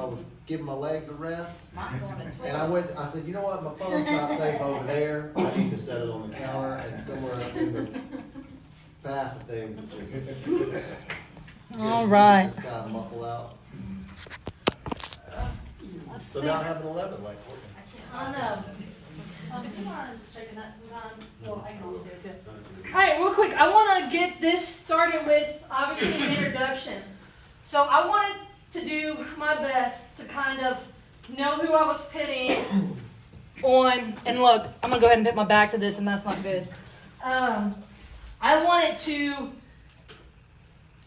was giving my legs a rest. Mine going to 12. And I said, you know what, my phone's not safe over there. I need to set it on the counter, and somewhere up in the path of things, it just. All right. Just kind of muffle out. So now I have an 11 like working. I know. If you want to straighten that sometime, well, I can also do it too. All right, real quick, I want to get this started with, obviously, an introduction. So I wanted to do my best to kind of know who I was pitting on. And look, I'm going to go ahead and put my back to this, and that's not good. I wanted to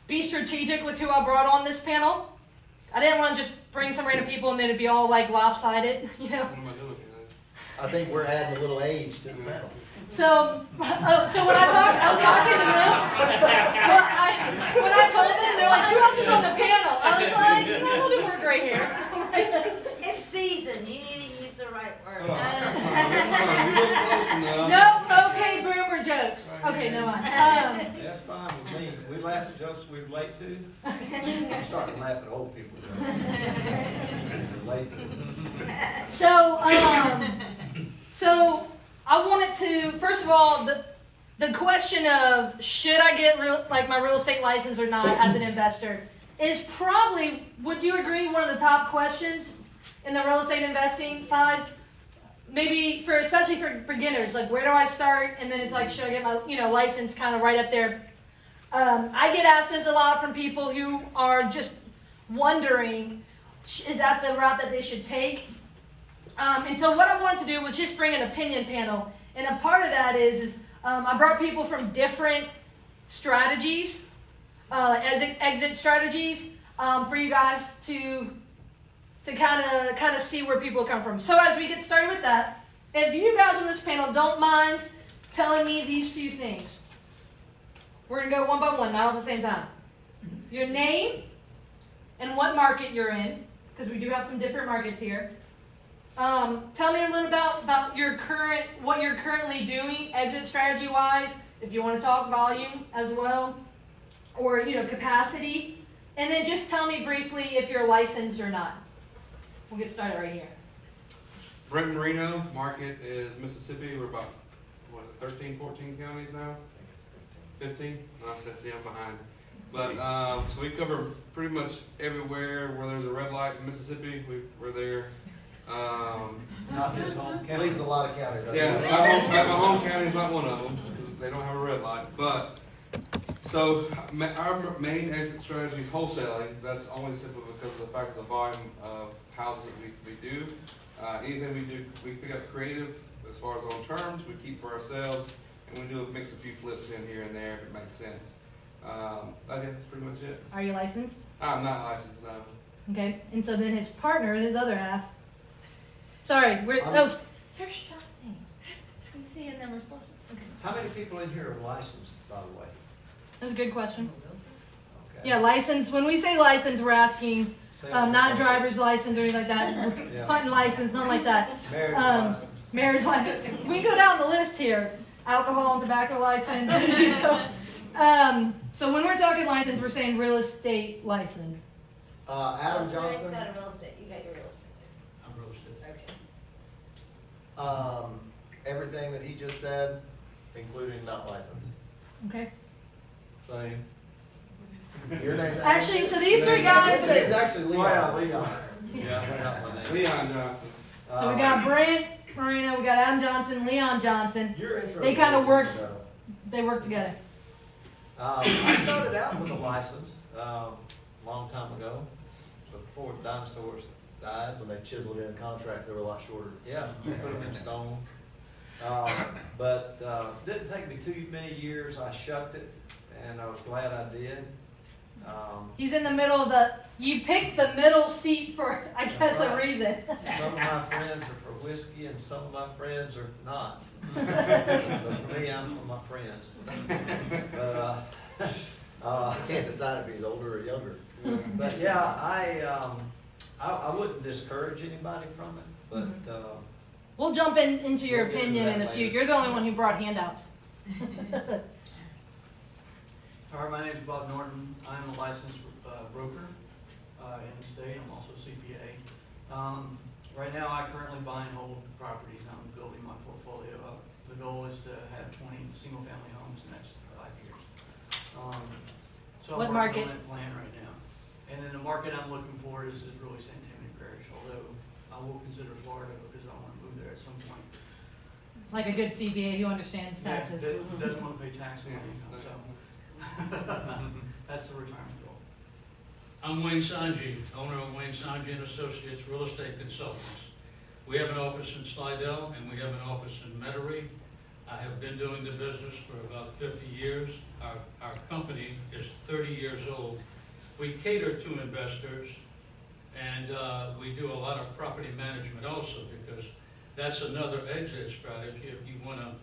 be strategic with who I brought on this panel. I didn't want to just bring some random people and then it'd be all like lopsided, you know. What am I doing here? I think we're adding a little age to the panel. So when I was talking to them. When I told them, they're like, "Who else is on the panel?" I was like, "A little bit more gray hair." It's seasoned. You need to use the right word. No, okay, boomer jokes. Okay, no mind. That's fine with me. We laugh at jokes we relate to. I'm starting to laugh at old people. Relate to. So I wanted to, first of all, the question of should I get my real estate license or not as an investor is probably, would you agree, one of the top questions in the real estate investing side? Maybe especially for beginners, like where do I start? And then it's like, should I get my license kind of right up there? I get asked this a lot from people who are just wondering, is that the route that they should take? And so what I wanted to do was just bring an opinion panel. And a part of that is I brought people from different strategies, exit strategies, for you guys to kind of see where people come from. So as we get started with that, if you guys on this panel don't mind telling me these few things. We're going to go one by one, not all at the same time. Your name and what market you're in, because we do have some different markets here. Tell me a little about what you're currently doing, exit strategy-wise, if you want to talk volume as well, or capacity. And then just tell me briefly if you're licensed or not. We'll get started right here. Brent Marino, market is Mississippi. We're about, 13, 14 counties now? 15? No, see, I'm behind. But, so we cover pretty much everywhere where there's a red light in Mississippi. We're there. Not his home county. Leaves a lot of counties. Yeah, my home county is not one of them because they don't have a red light. But, so our main exit strategy is wholesaling. That's only simply because of the fact of the volume of houses that we do. Anything we do, we pick up creative as far as on terms. We keep for ourselves, and we do mix a few flips in here and there if it makes sense. That's pretty much it. Are you licensed? I'm not licensed, no. Okay. And so then his partner, his other half. Sorry, they're shopping. CC and them are supposed to. Okay. How many people in here are licensed, by the way? That's a good question. Okay. Yeah, license. When we say license, we're asking not driver's license or anything like that. Yeah. Hunting license, nothing like that. Marriage license. Marriage license. We go down the list here. Alcohol and tobacco license. So when we're talking license, we're saying real estate license. Adam So it's Johnson. got a real estate. You got your real estate. I'm real estate. Okay. Everything that he just said, including not licensed. Okay. Same. Your name's Actually, so these three His guys. name's actually Leon. Leon. Yeah, I forgot my name. Leon Johnson. So we got Brent Marino, we got Adam Johnson, Leon Johnson. Your intro. They kinda work- They work together. I started out with a license a long time ago, so before the dinosaurs died. When they chiseled in contracts, they were a lot shorter. Yeah, put them in stone. But didn't take me too many years. I shucked it, and I was glad I did. He's in the middle of you picked the middle seat for, I guess, a reason. Some of my friends are for whiskey, and some of my friends are not. But for me, I'm for my friends. But I can't decide if he's older or younger. but yeah, I wouldn't discourage anybody from it, but We'll jump into your We'll get into opinion that in a few. later. You're the only one who brought handouts. All right, my name is Bob Norton. I'm a licensed broker in the state. I'm also CPA. Right now, I currently buy and hold properties. I'm building my portfolio up. The goal is to have 20 single-family homes in the next 5 years. So What I'm working market? on that plan right now. And then the market I'm looking for is really St. Tammany Parish, although I will consider Florida because I want to move there at some point. Like a good CPA who understands taxes. That doesn't want to pay tax on Yeah. my income, so that's the retirement goal. I'm Wayne Sanji, owner of Wayne Sanji and Associates Real Estate Consultants. We have an office in Slidell and we have an office in Metairie. I have been doing the business for about 50 years. Our company is 30 years old. We cater to investors and we do a lot of property management also because that's another exit strategy. If you want to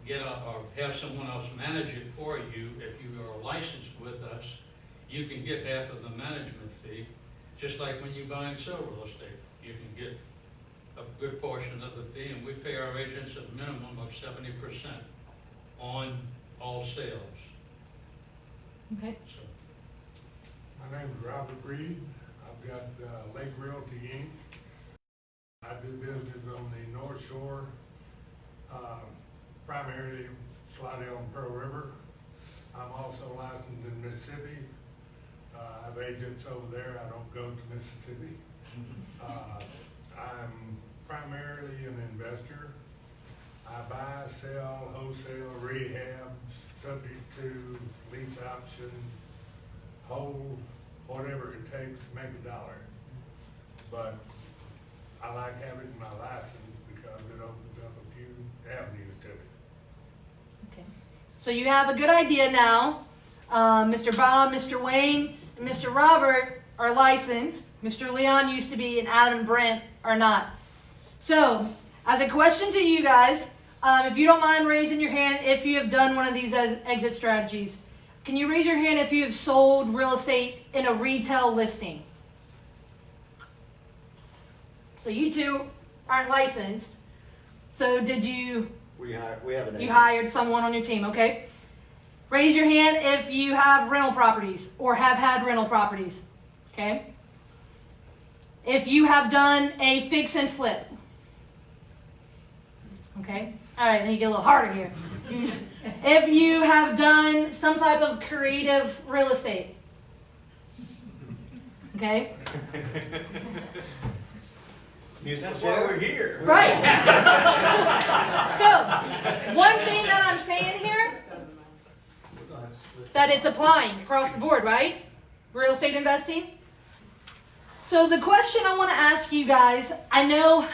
get or have someone else manage it for you, if you are licensed with us, you can get half of the management fee, just like when you buy and sell real estate. You can get a good portion of the fee, and we pay our agents a minimum of 70% on all sales. Okay. So, My name is Robert Reed. I've got Lake Realty Inc. I do business on the North Shore, primarily Slidell and Pearl River. I'm also licensed in Mississippi. I have agents over there. I don't go to Mississippi. I'm primarily an investor. I buy, sell, wholesale, rehab, subject to lease option, hold, whatever it takes to make a dollar. But I like having my license because it opens up a few avenues to it. Okay. So you have a good idea now. Mr. Bob, Mr. Wayne, and Mr. Robert are licensed. Mr. Leon used to be, and Adam and Brent are not. So, as a question to you guys, if you don't mind raising your hand if you have done one of these exit strategies. Can you raise your hand if you have sold real estate in a retail listing? So you two aren't licensed. So did you... We have an You agent. hired someone on your team, okay? Raise your hand if you have rental properties or have had rental properties, okay? If you have done a fix and flip, okay? All right, then you get a little harder here. If you have done some type of creative real estate, okay? That's why we're here. Right. So, one thing that I'm saying here, that it's applying across the board, right? Real estate investing. So the question I want to ask you guys, I know,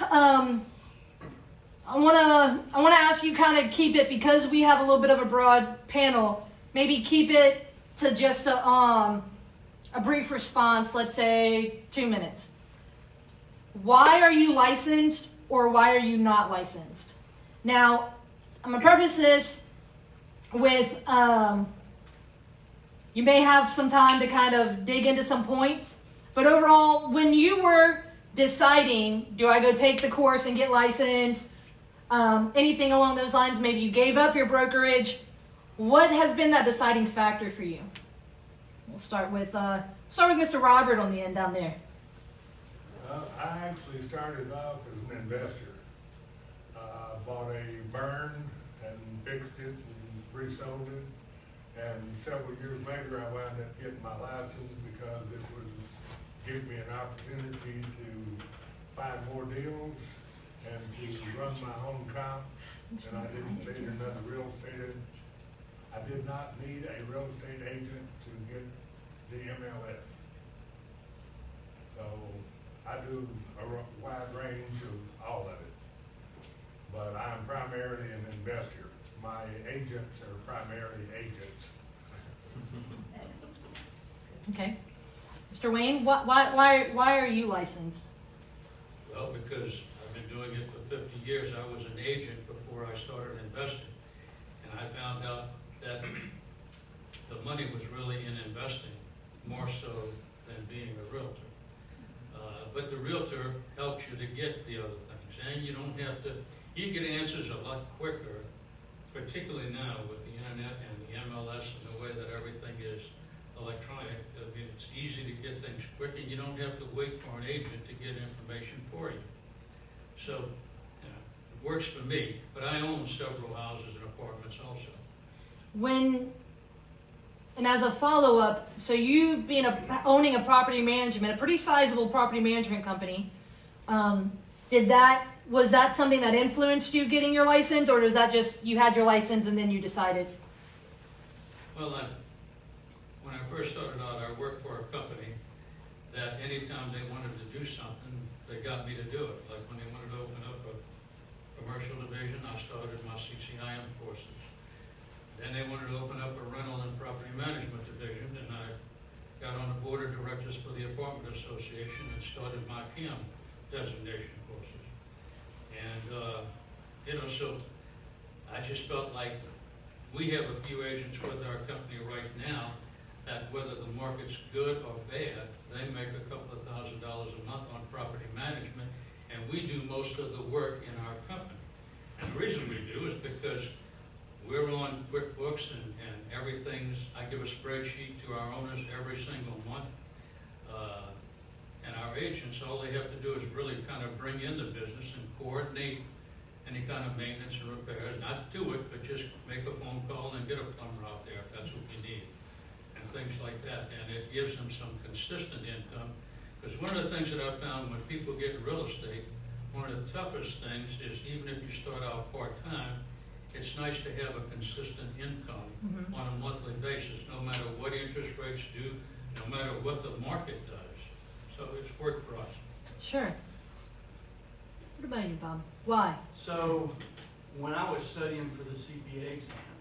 I want to ask you kind of keep it, because we have a little bit of a broad panel, maybe keep it to just a brief response, let's say 2 minutes. Why are you licensed or why are you not licensed? Now, I'm going to preface this with, you may have some time to kind of dig into some points, but overall, when you were deciding, do I go take the course and get licensed, anything along those lines, maybe you gave up your brokerage, what has been that deciding factor for you? We'll start with Mr. Robert on the end down there. I actually started off as an investor. Bought a burn and fixed it and resold it. And several years later, I wound up getting my license because it was giving me an opportunity to find more deals and to run my own comps. And I didn't need another real estate agent. I did not need a real estate agent to get the MLS. So I do a wide range of all of it. But I'm primarily an investor. My agents are primarily agents. Okay. Mr. Wayne, why are you licensed? well, because I've been doing it for 50 years. I was an agent before I started investing. And I found out that the money was really in investing, more so than being a realtor. But the realtor helps you to get the other things. And you don't have to, you get answers a lot quicker, particularly now with the internet and the MLS and the way that everything is a electronic. I mean, it's easy to get things quick, and you don't have to wait for an agent to get information for you. So, you know, it works for me, but I own several houses and apartments also. And as a follow-up, so you being owning a property management, a pretty sizable property management company, was that something that influenced you getting your license, or was that just you had your license and then you decided? Well, when I first started out, I worked for a company that anytime they wanted to do something, they got me to do it. Like when they wanted to open up a commercial division, I started my CCIM courses. Then they wanted to open up a rental and property management division, and I got on the board of directors for the apartment association and started my CAM designation courses. And, you know, so I just felt like we have a few agents with our company right now that whether the market's good or bad, they make a couple of $1,000s a month on property management, and we do most of the work in our company. And the reason we do is because we're on QuickBooks and everything's, I give a spreadsheet to our owners every single month. And our agents, all they have to do is really kind of bring in the business and coordinate any kind of maintenance and repairs, not do it, but just make a phone call and get a plumber out there if that's what you need, and things like that. And it gives them some consistent income, because one of the things that I've found when people get in real estate, one of the toughest things is even if you start out part-time, it's nice to have a consistent income on a monthly basis, no matter what interest rates do, no matter what the market does. So it's worked for us. Sure. What about you, Bob? Why? So, when I was studying for the CPA exam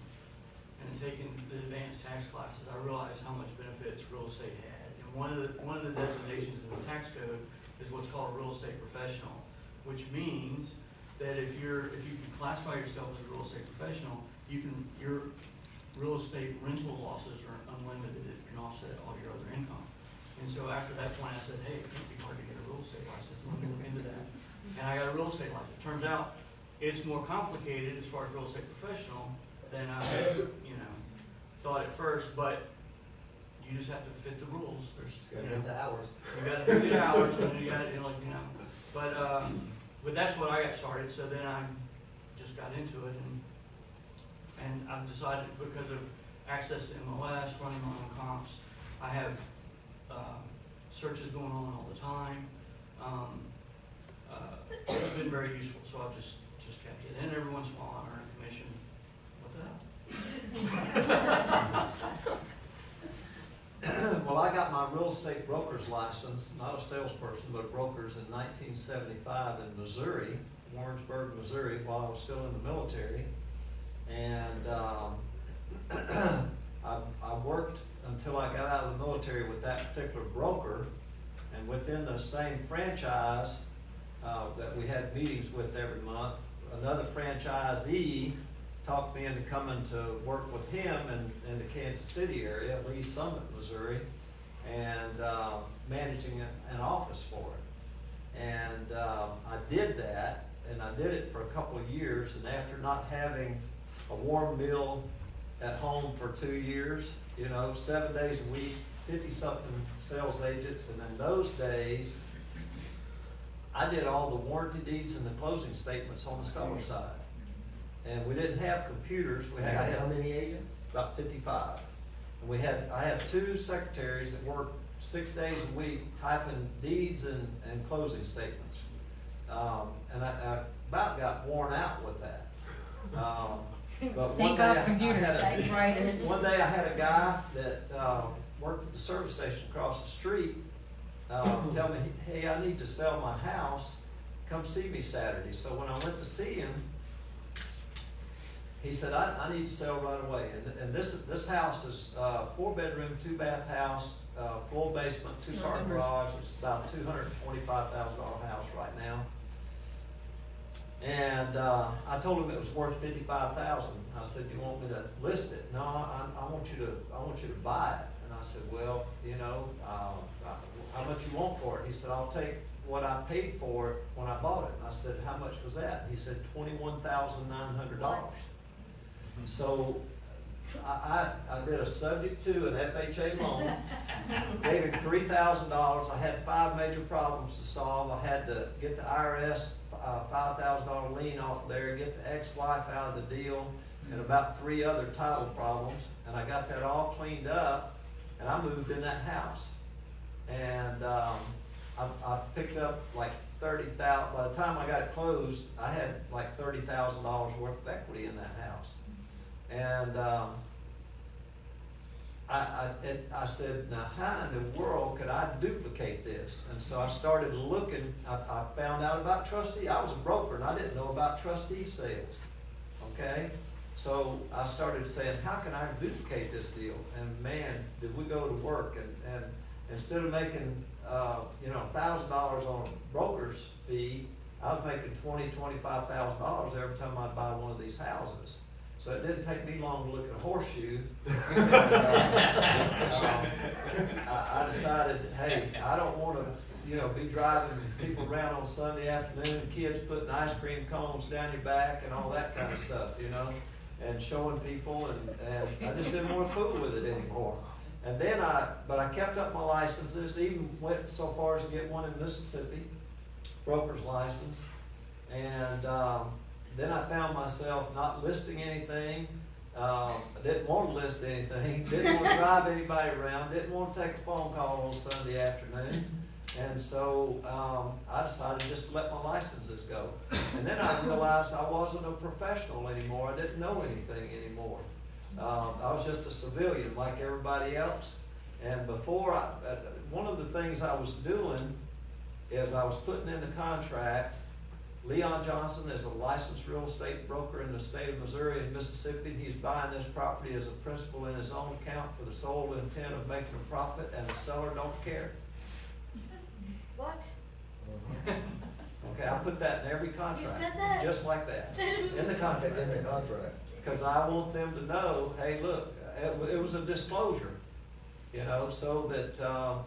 and taking the advanced tax classes, I realized how much benefits real estate had. And one of the designations in the tax code is what's called a real estate professional, which means that if you can classify yourself as a real estate professional, your real estate rental losses are unlimited. It can offset all your other income. And so after that point, I said, hey, it can't be hard to get a real estate license. Let me look into that. And I got a real estate license. Turns out it's more complicated as far as real estate professional than I, thought at first. But you just have to fit the rules. There's, Gotta get the hours. you got to do the hours, and you got to, But that's what I got started. So then I just got into it, and I've decided because of access to MLS, running my own comps, I have searches going on all the time. It's been very useful, so I've just kept it. And every once in a while, I earn a commission. What the hell? Well, I got my real estate broker's license, not a salesperson, but a broker's in 1975 in Missouri, Warrensburg, Missouri, while I was still in the military. And I worked until I got out of the military with that particular broker, and within the same franchise that we had meetings with every month, another franchisee talked me into coming to work with him in the Kansas City area, Lee Summit, Missouri, and managing an office for it. And I did that, and I did it for a couple of years, and after not having a warm meal at home for 2 years, 7 days a week, 50-something sales agents, and in those days, I did all the warranty deeds and the closing statements on the seller side. And we didn't have computers. I had How many agents? about 55. And I had 2 secretaries that worked 6 days a week typing deeds and closing statements. And I about got worn out with that. But Thank God for computers, typewriters. one day I had a guy that worked at the service station across the street tell me, hey, I need to sell my house. Come see me Saturday. So when I went to see him, he said, I need to sell right away. And this house is 4-bedroom, 2-bath house, full basement, 2-car garage. It's about $225,000 house right now. And I told him it was worth $55,000. I said, "You want me to list it?" "No, I want you to buy it." And I said, "Well, how much you want for it?" He said, "I'll take what I paid for it when I bought it." And I said, "How much was that?" He said, $21,900. So I did a subject to an FHA loan, gave him $3,000. I had 5 major problems to solve. I had to get the IRS $5,000 lien off there, get the ex-wife out of the deal, and about 3 other title problems. And I got that all cleaned up, and I moved in that house. And I picked up like $30,000. By the time I got it closed, I had like $30,000 worth of equity in that house. And I said, now how in the world could I duplicate this? And so I started looking. I found out about trustee. I was a broker and I didn't know about trustee sales. Okay, so I started saying, how can I duplicate this deal? And man, did we go to work? And instead of making $1,000 on a broker's fee, I was making $20,000-$25,000 every time I'd buy one of these houses. So it didn't take me long to look at a horseshoe. I decided, hey, I don't want to, be driving people around on Sunday afternoon, kids putting ice cream cones down your back and all that kind of stuff, and showing people, and I just didn't want to fool with it anymore. And then but I kept up my licenses, even went so far as to get one in Mississippi, broker's license, and then I found myself not listing anything. I didn't want to list anything, didn't want to drive anybody around, didn't want to take a phone call on Sunday afternoon. And so I decided just to let my licenses go. And then I realized I wasn't a professional anymore. I didn't know anything anymore. I was just a civilian like everybody else. And before, one of the things I was doing is I was putting in the contract. Leon Johnson is a licensed real estate broker in the state of Missouri and Mississippi. He's buying this property as a principal in his own account for the sole intent of making a profit, and the seller don't care. What? Okay, I put that in every contract. You said that? Just like that, in the contract. It's in the contract. Because I want them to know, hey, look, it was a disclosure, so that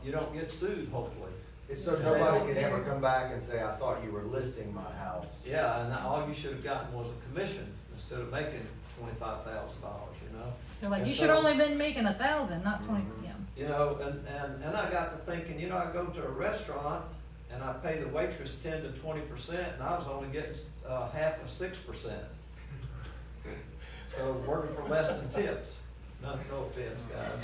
you don't get sued, hopefully. It's so nobody can ever come back and say, I thought you were listing my house. Yeah, and all you should have gotten was a commission instead of making $25,000, They're like, And you should so- only been making 1,000, not 20. Yeah. And I got to thinking, I go to a restaurant and I pay the waitress 10 to 20%, and I was only getting half of 6%. So working for less than tips. No offense, guys.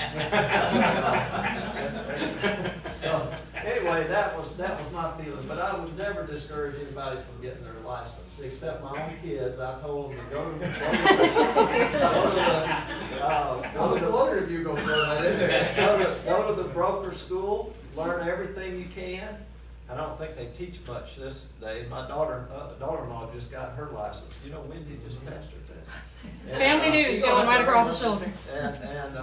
So anyway, that was my feeling. But I would never discourage anybody from getting their license, except my own kids. I told them to go to I was wondering if you were going to throw that in there. go to the broker school, learn everything you can. I don't think they teach much this day. My daughter-in-law just got her license. Wendy just passed her test. Family news going right across the shoulder. And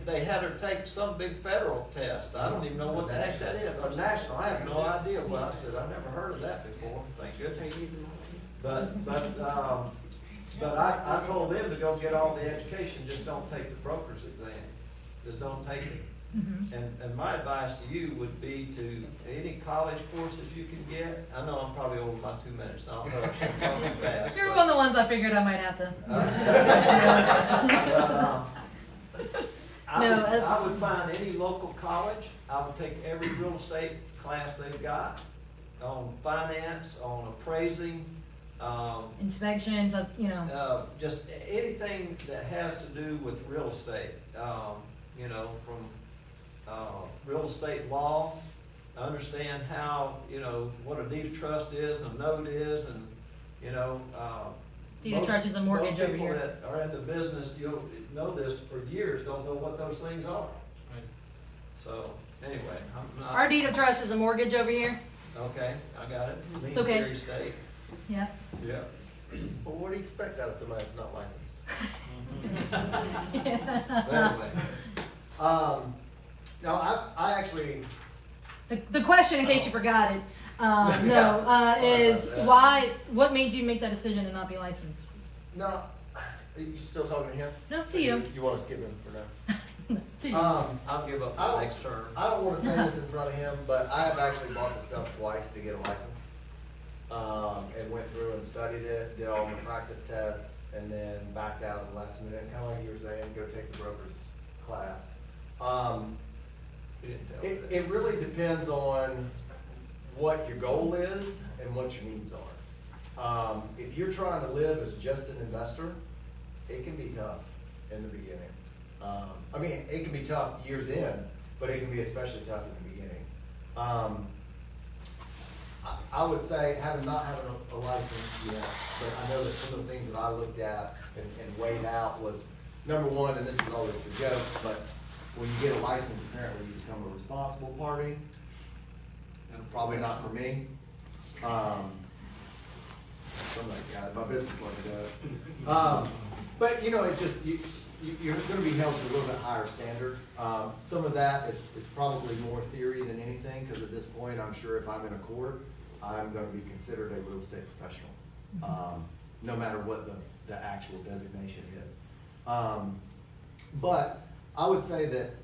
they had her take some big federal test. I don't even know what the heck that is. Or national, I have no idea. Well, I said, I've never heard of that before. Thank goodness. But I told them to go get all the education. Just don't take the broker's exam. Just don't take it. Mm-hmm. And my advice to you would be to any college courses you can get. I know I'm probably over my 2 minutes. I'll talk fast. You're one of the ones I figured I might have to. I would find any local college. I would take every real estate class they've got on finance, on appraising, Inspections of, just anything that has to do with real estate. From real estate law, understand how, what a deed of trust is, and a note is, and, deed of trust is a mortgage most over people here. that are in the business, you'll know this for years, don't know what those things are. Right. So, anyway, I'm not. Our deed of trust is a mortgage over here. Okay, I got it. It's okay. Lien-free state. Yeah. Yeah. Well, what do you expect out of somebody that's not licensed? But anyway, No, I actually, The question, in case you forgot it, is what made you make that decision to not be licensed? no, are you still talking to him? No, to you. You want to skip him for now? To you. I'll give up the next term. I don't want to say this in front of him, but I have actually bought the stuff twice to get a license. And went through and studied it, did all my practice tests, and then backed out at the last minute, kinda like you were saying, go take the broker's class. You didn't tell me that. It really depends on what your goal is and what your needs are. If you're trying to live as just an investor, it can be tough in the beginning. I mean, it can be tough years in, but it can be especially tough in the beginning. I would say, not having a license yet, but I know that some of the things that I looked at and weighed out was, number one, and this is always the joke, but when you get a license, apparently you become a responsible party. And probably not for me. Somebody got it, my business partner does. But you know, it's just, you're gonna be held to a little bit higher standard. Some of that is probably more theory than anything, because at this point, I'm sure if I'm in a court, I'm gonna be considered a real estate professional, no matter what the actual designation is. But I would say that,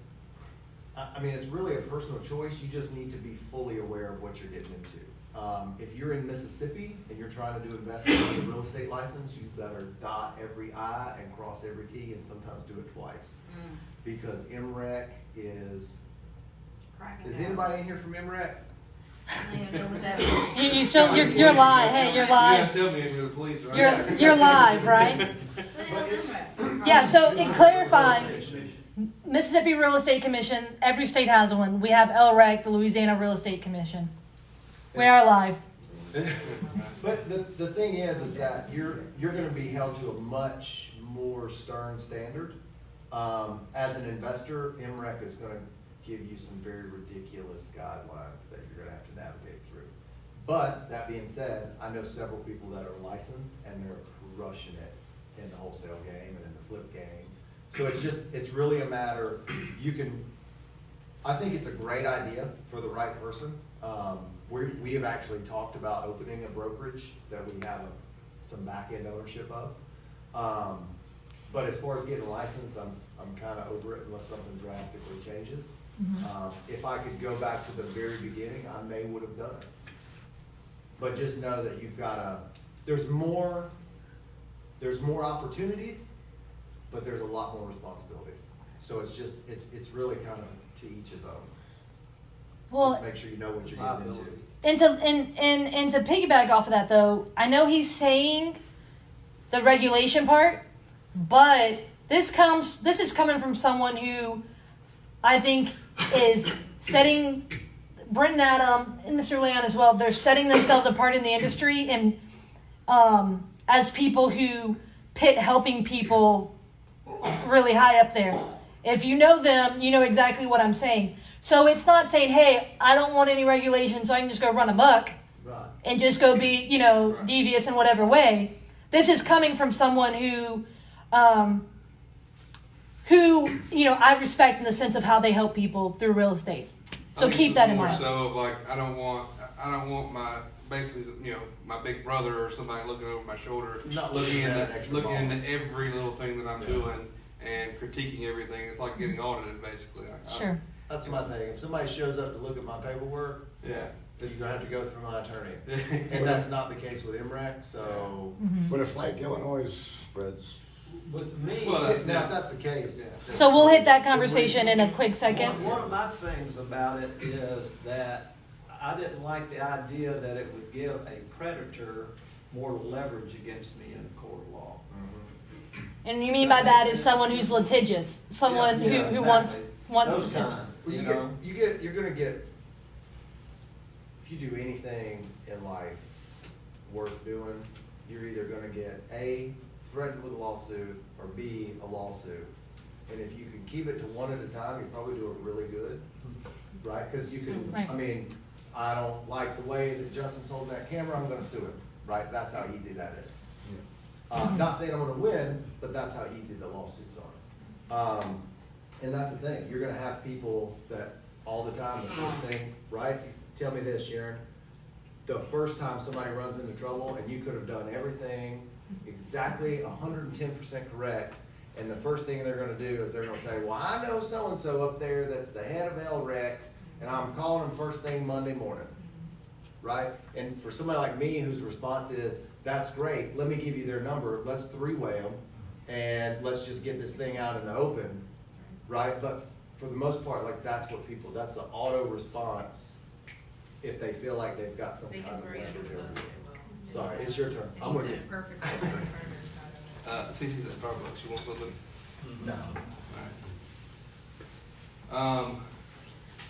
I mean, it's really a personal choice. You just need to be fully aware of what you're getting into. If you're in Mississippi and you're trying to do investing with a real estate license, you better dot every I and cross every T, and sometimes do it twice. Because MREC is anybody in here from MREC? You're live. Hey, you're You gotta live. tell me if you're the police, right? You're live, right? Yeah. So in clarifying, Mississippi Real Estate Commission. Every state has one. We have LREC, the Louisiana Real Estate Commission. We are live. But the thing is that you're going to be held to a much more stern standard. As an investor, MREC is going to give you some very ridiculous guidelines that you're going to have to navigate through. But that being said, I know several people that are licensed and they're crushing it in the wholesale game and in the flip game. So it's really a matter, I think it's a great idea for the right person. We have actually talked about opening a brokerage that we have some back-end ownership of. But as far as getting licensed, I'm kind of over it unless something drastically changes. If I could go back to the very beginning, I would have done it. But just know that there's more opportunities, but there's a lot more responsibility. So it's really kind of to each his own. Well, just make sure you know what you're getting into. And to piggyback off of that, though, I know he's saying the regulation part, but this is coming from someone who I think is setting, Brent and Adam and Mr. Leon as well, they're setting themselves apart in the industry and as people who pit helping people really high up there. If you know them, you know exactly what I'm saying. So it's not saying, hey, I don't want any regulations, so I can just go run amok and just go be, devious in whatever way. This is coming from someone who I respect in the sense of how they help people through real estate. So keep that in mind. So of like, I don't want my, basically, my big brother or somebody looking over my shoulder, looking into every little thing that I'm doing and critiquing everything. It's like getting audited, basically. Sure. That's my thing. If somebody shows up to look at my paperwork, Yeah. you're gonna have to go through my attorney. And that's not the case with MREC, so. But if like Illinois spreads, With me, Now, if that's the case. then- So we'll hit that conversation in a quick second. one of my things about it is that I didn't like the idea that it would give a predator more leverage against me in a court of law. And you mean by that is someone who's litigious, someone Yeah, who exactly. wants to Those sue. kind, Well, you're gonna get, if you do anything in life worth doing, you're either gonna get A, threatened with a lawsuit, or B, a lawsuit. And if you can keep it to one at a time, you probably do it really good, right? Because you can, Right. I don't like the way that Justin's holding that camera, I'm gonna sue him, right? That's how easy that is. Not saying I'm gonna win, but that's how easy the lawsuits are. And that's the thing, you're gonna have people that all the time, the first thing, right? Tell me this, Sharon, the first time somebody runs into trouble and you could have done everything exactly 110% correct, and the first thing they're gonna do is they're gonna say, well, I know so-and-so up there that's the head of LREC, and I'm calling them first thing Monday morning. right? And for somebody like me whose response is, that's great, let me give you their number, let's three-way them, and let's just get this thing out in the open, right? But for the most part, like, that's the auto response if they feel like they've got some kind of leverage over it. Sorry, it's your turn. I'm with you. Perfect. Cece's at Starbucks, you want something? No. Alright.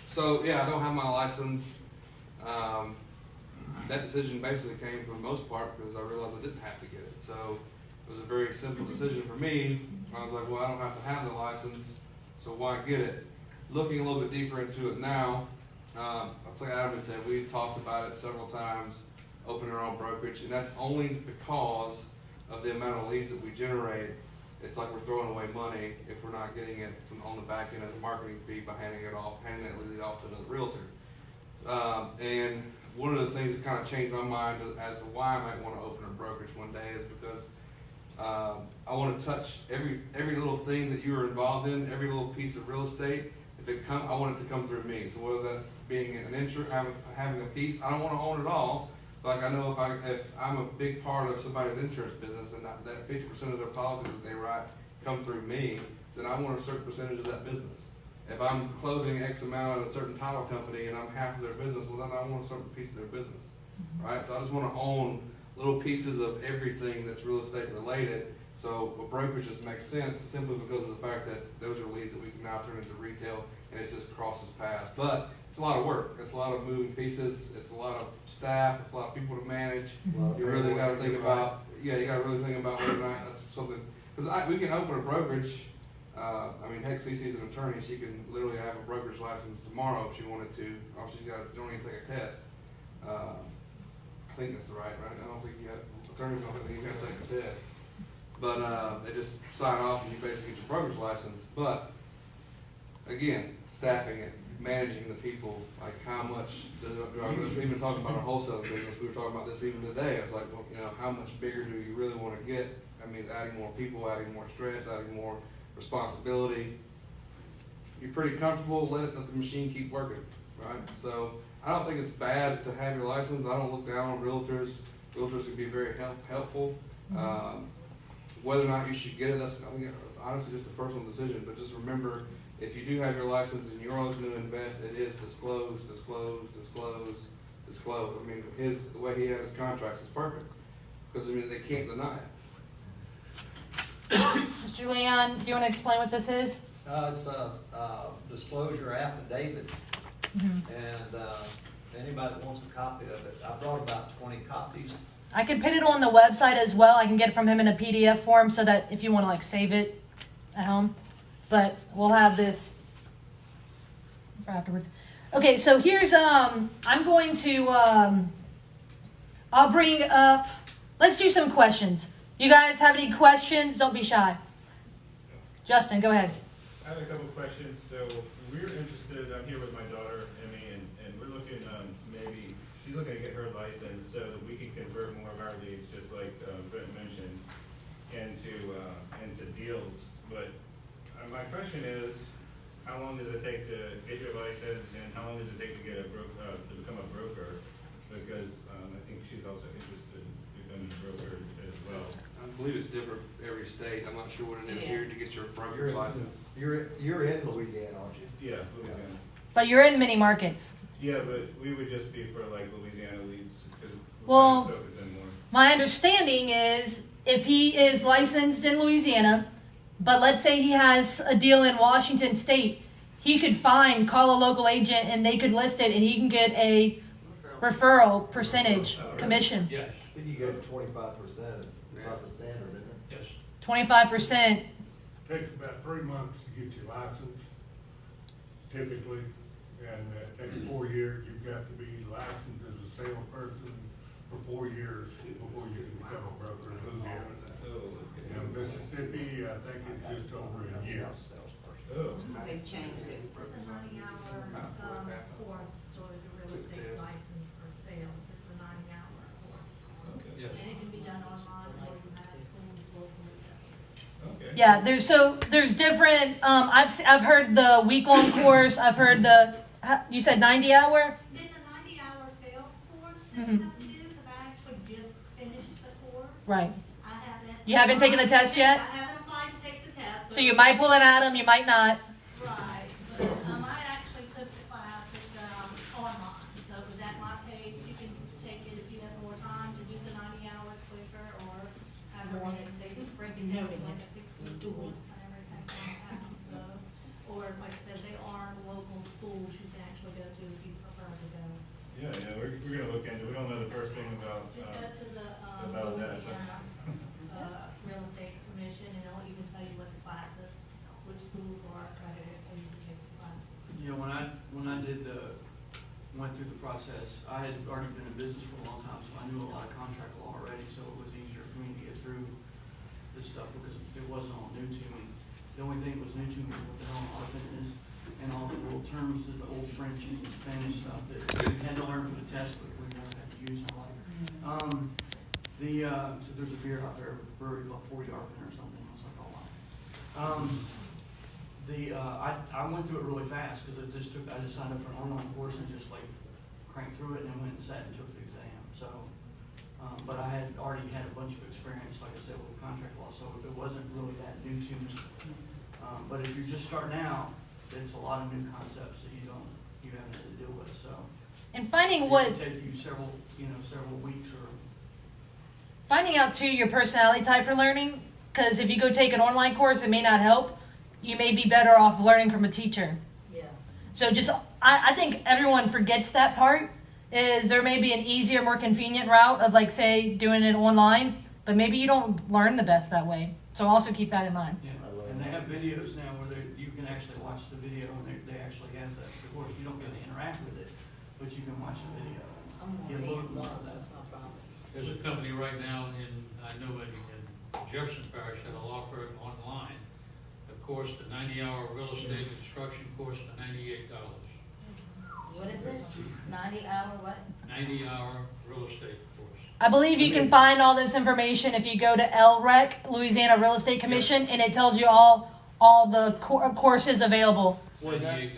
So, yeah, I don't have my license. That decision basically came for the most part because I realized I didn't have to get it. So it was a very simple decision for me. I was like, well, I don't have to have the license, so why get it? Looking a little bit deeper into it now, like Adam had said, we've talked about it several times, opening our own brokerage, and that's only because of the amount of leads that we generate. It's like we're throwing away money if we're not getting it on the back end as a marketing fee by handing that lead off to another realtor. And one of the things that kind of changed my mind as to why I might want to open a brokerage one day is because I want to touch every little thing that you are involved in, every little piece of real estate. I want it to come through me. So whether that being an insurance, having a piece, I don't want to own it all. Like I know if I'm a big part of somebody's insurance business and that 50% of their policies that they write come through me, then I want a certain percentage of that business. If I'm closing X amount at a certain title company and I'm half of their business, well then I want a certain piece of their business, right? So I just want to own little pieces of everything that's real estate related. So a brokerage just makes sense simply because of the fact that those are leads that we can now turn into retail and it just crosses paths. But it's a lot of work. It's a lot of moving pieces. It's a lot of staff. It's a lot of people to manage. You really got to think about, you got to really think about whether or not that's something, because we can open a brokerage. Heck, CC's an attorney. She can literally have a brokerage license tomorrow if she wanted to. All she's got to don't even take a test. I think that's right? I don't think attorneys don't think you got to take a test. But they just sign off and you basically get your brokerage license. But again, staffing it, managing the people, like how much, even talking about our wholesale business, we were talking about this even today. It's like, well, how much bigger do you really want to get? I mean, adding more people, adding more stress, adding more responsibility. You're pretty comfortable, let the machine keep working, right? So I don't think it's bad to have your license. I don't look down on realtors. Realtors can be very helpful. Whether or not you should get it, that's honestly just a personal decision. But just remember, if you do have your license and you're always going to invest, it is disclose. I mean, the way he had his contracts is perfect because they can't deny it. Mr. Leon, do you want to explain what this is? It's a disclosure affidavit, and anybody that wants a copy of it, I brought about 20 copies. I can put it on the website as well. I can get it from him in a PDF form so that if you want to save it at home. But we'll have this for afterwards. Okay, so here's I'm going to I'll bring up, let's do some questions. You guys have any questions? Don't be shy. Justin, go ahead. I have a couple of questions. So we're interested, I'm here with my daughter, Emmy, and we're looking, she's looking to get her license so that we can convert more of our leads, just like Brent mentioned, into deals. But my question is, how long does it take to get your license, and how long does it take to get to become a broker? Because I think she's also interested in becoming a broker as well. I believe it's different every state. I'm not sure what it is here to get your broker's license. You're in Louisiana, aren't you? Yeah, Louisiana. But you're in many markets. Yeah, but we would just be for like Louisiana leads because Well, we're focused in more. my understanding is if he is licensed in Louisiana, but let's say he has a deal in Washington State, he could call a local agent and they could list it and he can get a referral percentage commission. Yes, I think you get 25% is about the standard, isn't it? yes. 25%. Takes about 3 months to get your license, typically, and it takes 4 years. You've got to be licensed as a salesperson for 4 years before you can become a broker in Louisiana. In Mississippi, I think it's just over a year. Oh. They've changed it. It's a 90-hour course for the real estate license for sales. It's a 90-hour course. Yes. And it can be done online or you have schools locally. Okay. Yeah, there's different. I've heard the week-long course. I've heard you said 90-hour. It's a 90-hour sales course, I didn't have to do, because I actually just finished the course. Right. I haven't. You haven't taken the test yet? I haven't applied to take the test. So you might pull it at them, you might not. Right, but, I actually took the classes, online, so it was at my pace, you can take it if you have more time to do the 90 hours quicker, or however they break it down, like 16 schools, whatever it takes time, so. Or like I said, they are local schools you can actually go to if you prefer to go. Yeah, we're gonna look into, we don't know the first thing about, Just go to the, about that. Louisiana, Real Estate Commission, and they'll even tell you what the classes, which schools are accredited for you to take the classes. You know, when I went through the process, I had already been in business for a long time, so I knew a lot of contract law already, so it was easier for me to get through this stuff because it wasn't all new to me. The only thing that was new to me was what the hell an ARPAN is, and all the little terms, the old French and Spanish stuff that we had to learn for the test, but we never had to use in our life. So there's a beer out there, a brewery called 40 ARPAN or something. I was like, oh wow. I went through it really fast because I just signed up for an online course and just like cranked through it and then went and sat and took the exam. So, but I had already had a bunch of experience, like I said, with contract law, so it wasn't really that new to me. But if you're just starting out, it's a lot of new concepts that you haven't had to deal with. So, And finding it what, can take you several weeks or. finding out too your personality type for learning, because if you go take an online course, it may not help. You may be better off learning from a teacher. Yeah. So just, I think everyone forgets that part, is there may be an easier, more convenient route of like, say, doing it online, but maybe you don't learn the best that way. So also keep that in mind. Yeah, and they have videos now where you can actually watch the video and they actually have the course. You don't get to interact with it, but you can watch the video. I'm Yeah, more look. hands-on, that's my problem. There's a company right now I know in Jefferson Parish had a law firm online, a course, the 90-hour real estate construction course for $98. What is it? 90-hour what? 90-hour real estate course. I believe you can find all this information if you go to LREC, Louisiana Real Estate Commission, and it tells you all the courses available. $98.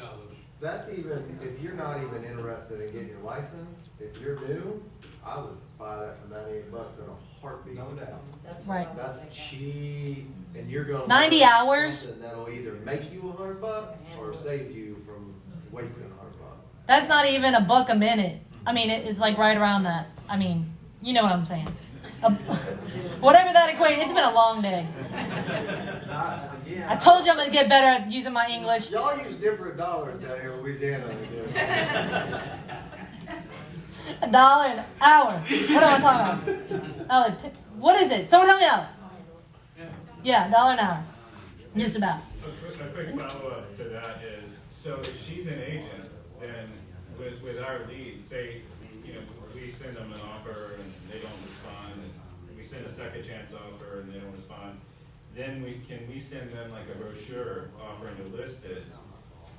That's even, if you're not even interested in getting your license, if you're new, I would buy that for $98 in a heartbeat. No doubt. That's Right. what I was That's thinking. cheap, and you're gonna 90 learn hours? something that'll either make you $100 or save you from wasting $100. That's not even $1 a minute. I mean, it's like right around that. I mean, you know what I'm saying. Whatever that equates, it's been a long day. Again, I told you I'm going to get better at using my English. Y'all use different dollars down here in Louisiana. $1 an hour. What am I talking about? What is it? Someone help me out. Yeah, $1 an hour. Just about. A quick follow-up to that is, so if she's an agent, then with our leads, say, we send them an offer and they don't respond, and we send a second chance offer and they don't respond, then can we send them like a brochure offering to list it?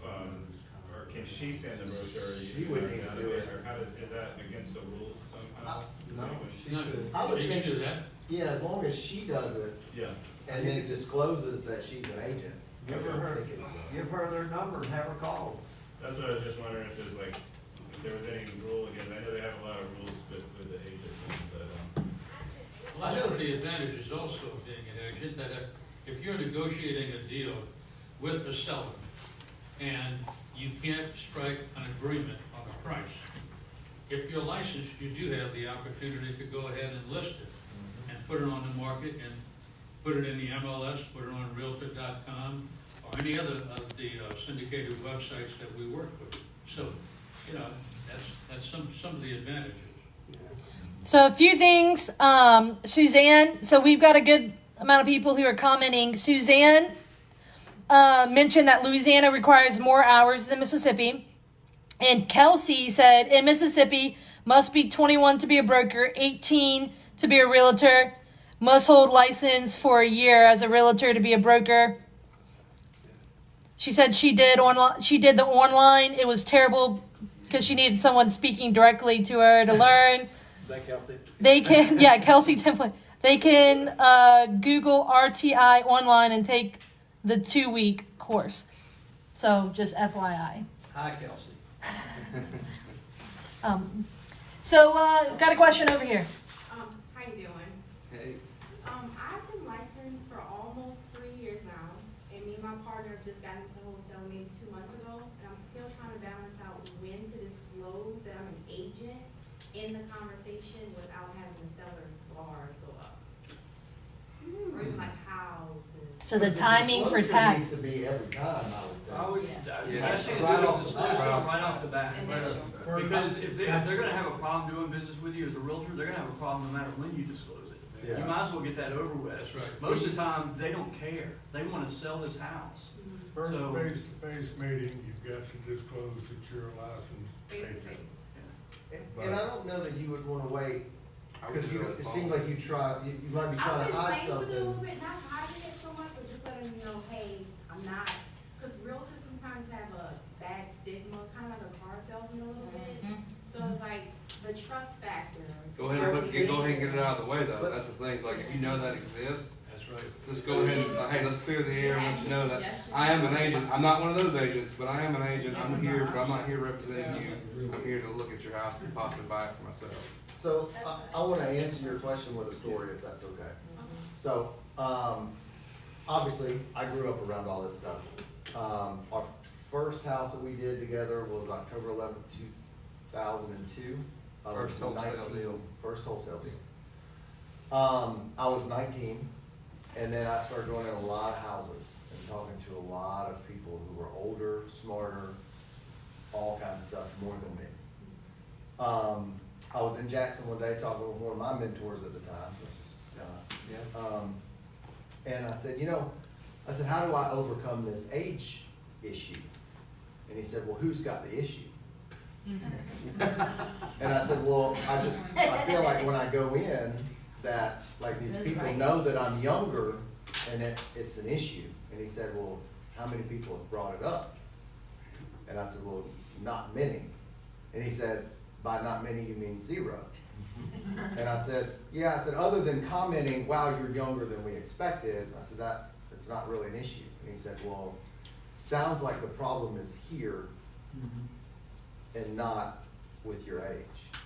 Or can she send a brochure? She would need to do it. Or is that against the rules somehow? No, No, I would she can think- do that. Yeah, as long as she does it Yeah. and then discloses that she's an agent. give her their number and have her call. That's what I was just wondering if there's like, if there was any rule again. I know they have a lot of rules with the agents, but, Well, that's one of the advantages also of being an agent, that if you're negotiating a deal with a seller and you can't strike an agreement on a price, if you're licensed, you do have the opportunity to go ahead and list it and put it on the market and put it in the MLS, put it on Realtor.com, or any other of the syndicated websites that we work with. So, that's some of the advantages. So a few things. Suzanne, so we've got a good amount of people who are commenting. Suzanne mentioned that Louisiana requires more hours than Mississippi. And Kelsey said, in Mississippi, must be 21 to be a broker, 18 to be a realtor, must hold license for a year as a realtor to be a broker. She said she did the online. It was terrible because she needed someone speaking directly to her to learn. Is that Kelsey? They can, yeah, Kelsey Templin. They can Google RTI online and take the 2-week course. So just FYI. Hi, Kelsey. So, got a question over here. How you doing? Hey, I've been licensed for almost 3 years now, and me and my partner just got into wholesale maybe 2 months ago, and I'm still trying to balance out when to disclose that I'm an agent in the conversation without having the seller's bar go up. Or even like how to. So the timing for Disclosure tax. needs to be every time, I would think. Yeah. Best thing to Right do off is the disclose bat. it right off the bat. Initial. Because if they're gonna have a problem doing business with you as a realtor, they're gonna have a problem no matter when you disclose it. Yeah. You might as well get that over with. That's right. Most of the time, they don't care. They wanna sell this house. First So- face-to-face meeting, you've got to disclose that you're a licensed agent. And I don't know that you would wanna wait, I would because do it seems like you might be trying to hide I've been playing with it a little something. bit, not hiding it so much, but just letting them know, hey, I'm not, because realtors sometimes have a bad stigma, kind of like a car salesman a little bit. So it's like the trust factor. go ahead and get it out of the way though. That's the thing. It's like if you know that exists, That's right. just go ahead and hey, let's clear the air and let you know that I am an agent. I'm not one of those agents, but I am an agent. I'm here, but I'm not here representing you. I'm here to look at your house and possibly buy it for myself. So, I wanna answer your question with a story, if that's okay. So, obviously, I grew up around all this stuff. Our first house that we did together was October 11th, 2002. I was First wholesale 19. deal. First wholesale deal. I was 19, and then I started going in a lot of houses and talking to a lot of people who were older, smarter, all kinds of stuff, more than me. I was in Jackson one day talking with one of my mentors at the time, which is Scott. Yeah. And I said, how do I overcome this age issue? And he said, well, who's got the issue? And I said, well, I feel like when I go in, that like these That's people right. know that I'm younger and it's an issue. And he said, well, how many people have brought it up? And I said, well, not many. And he said, by not many, you mean zero. And I said, yeah, other than commenting, wow, you're younger than we expected, I said, it's not really an issue. And he said, well, sounds like the problem is here and not with your age.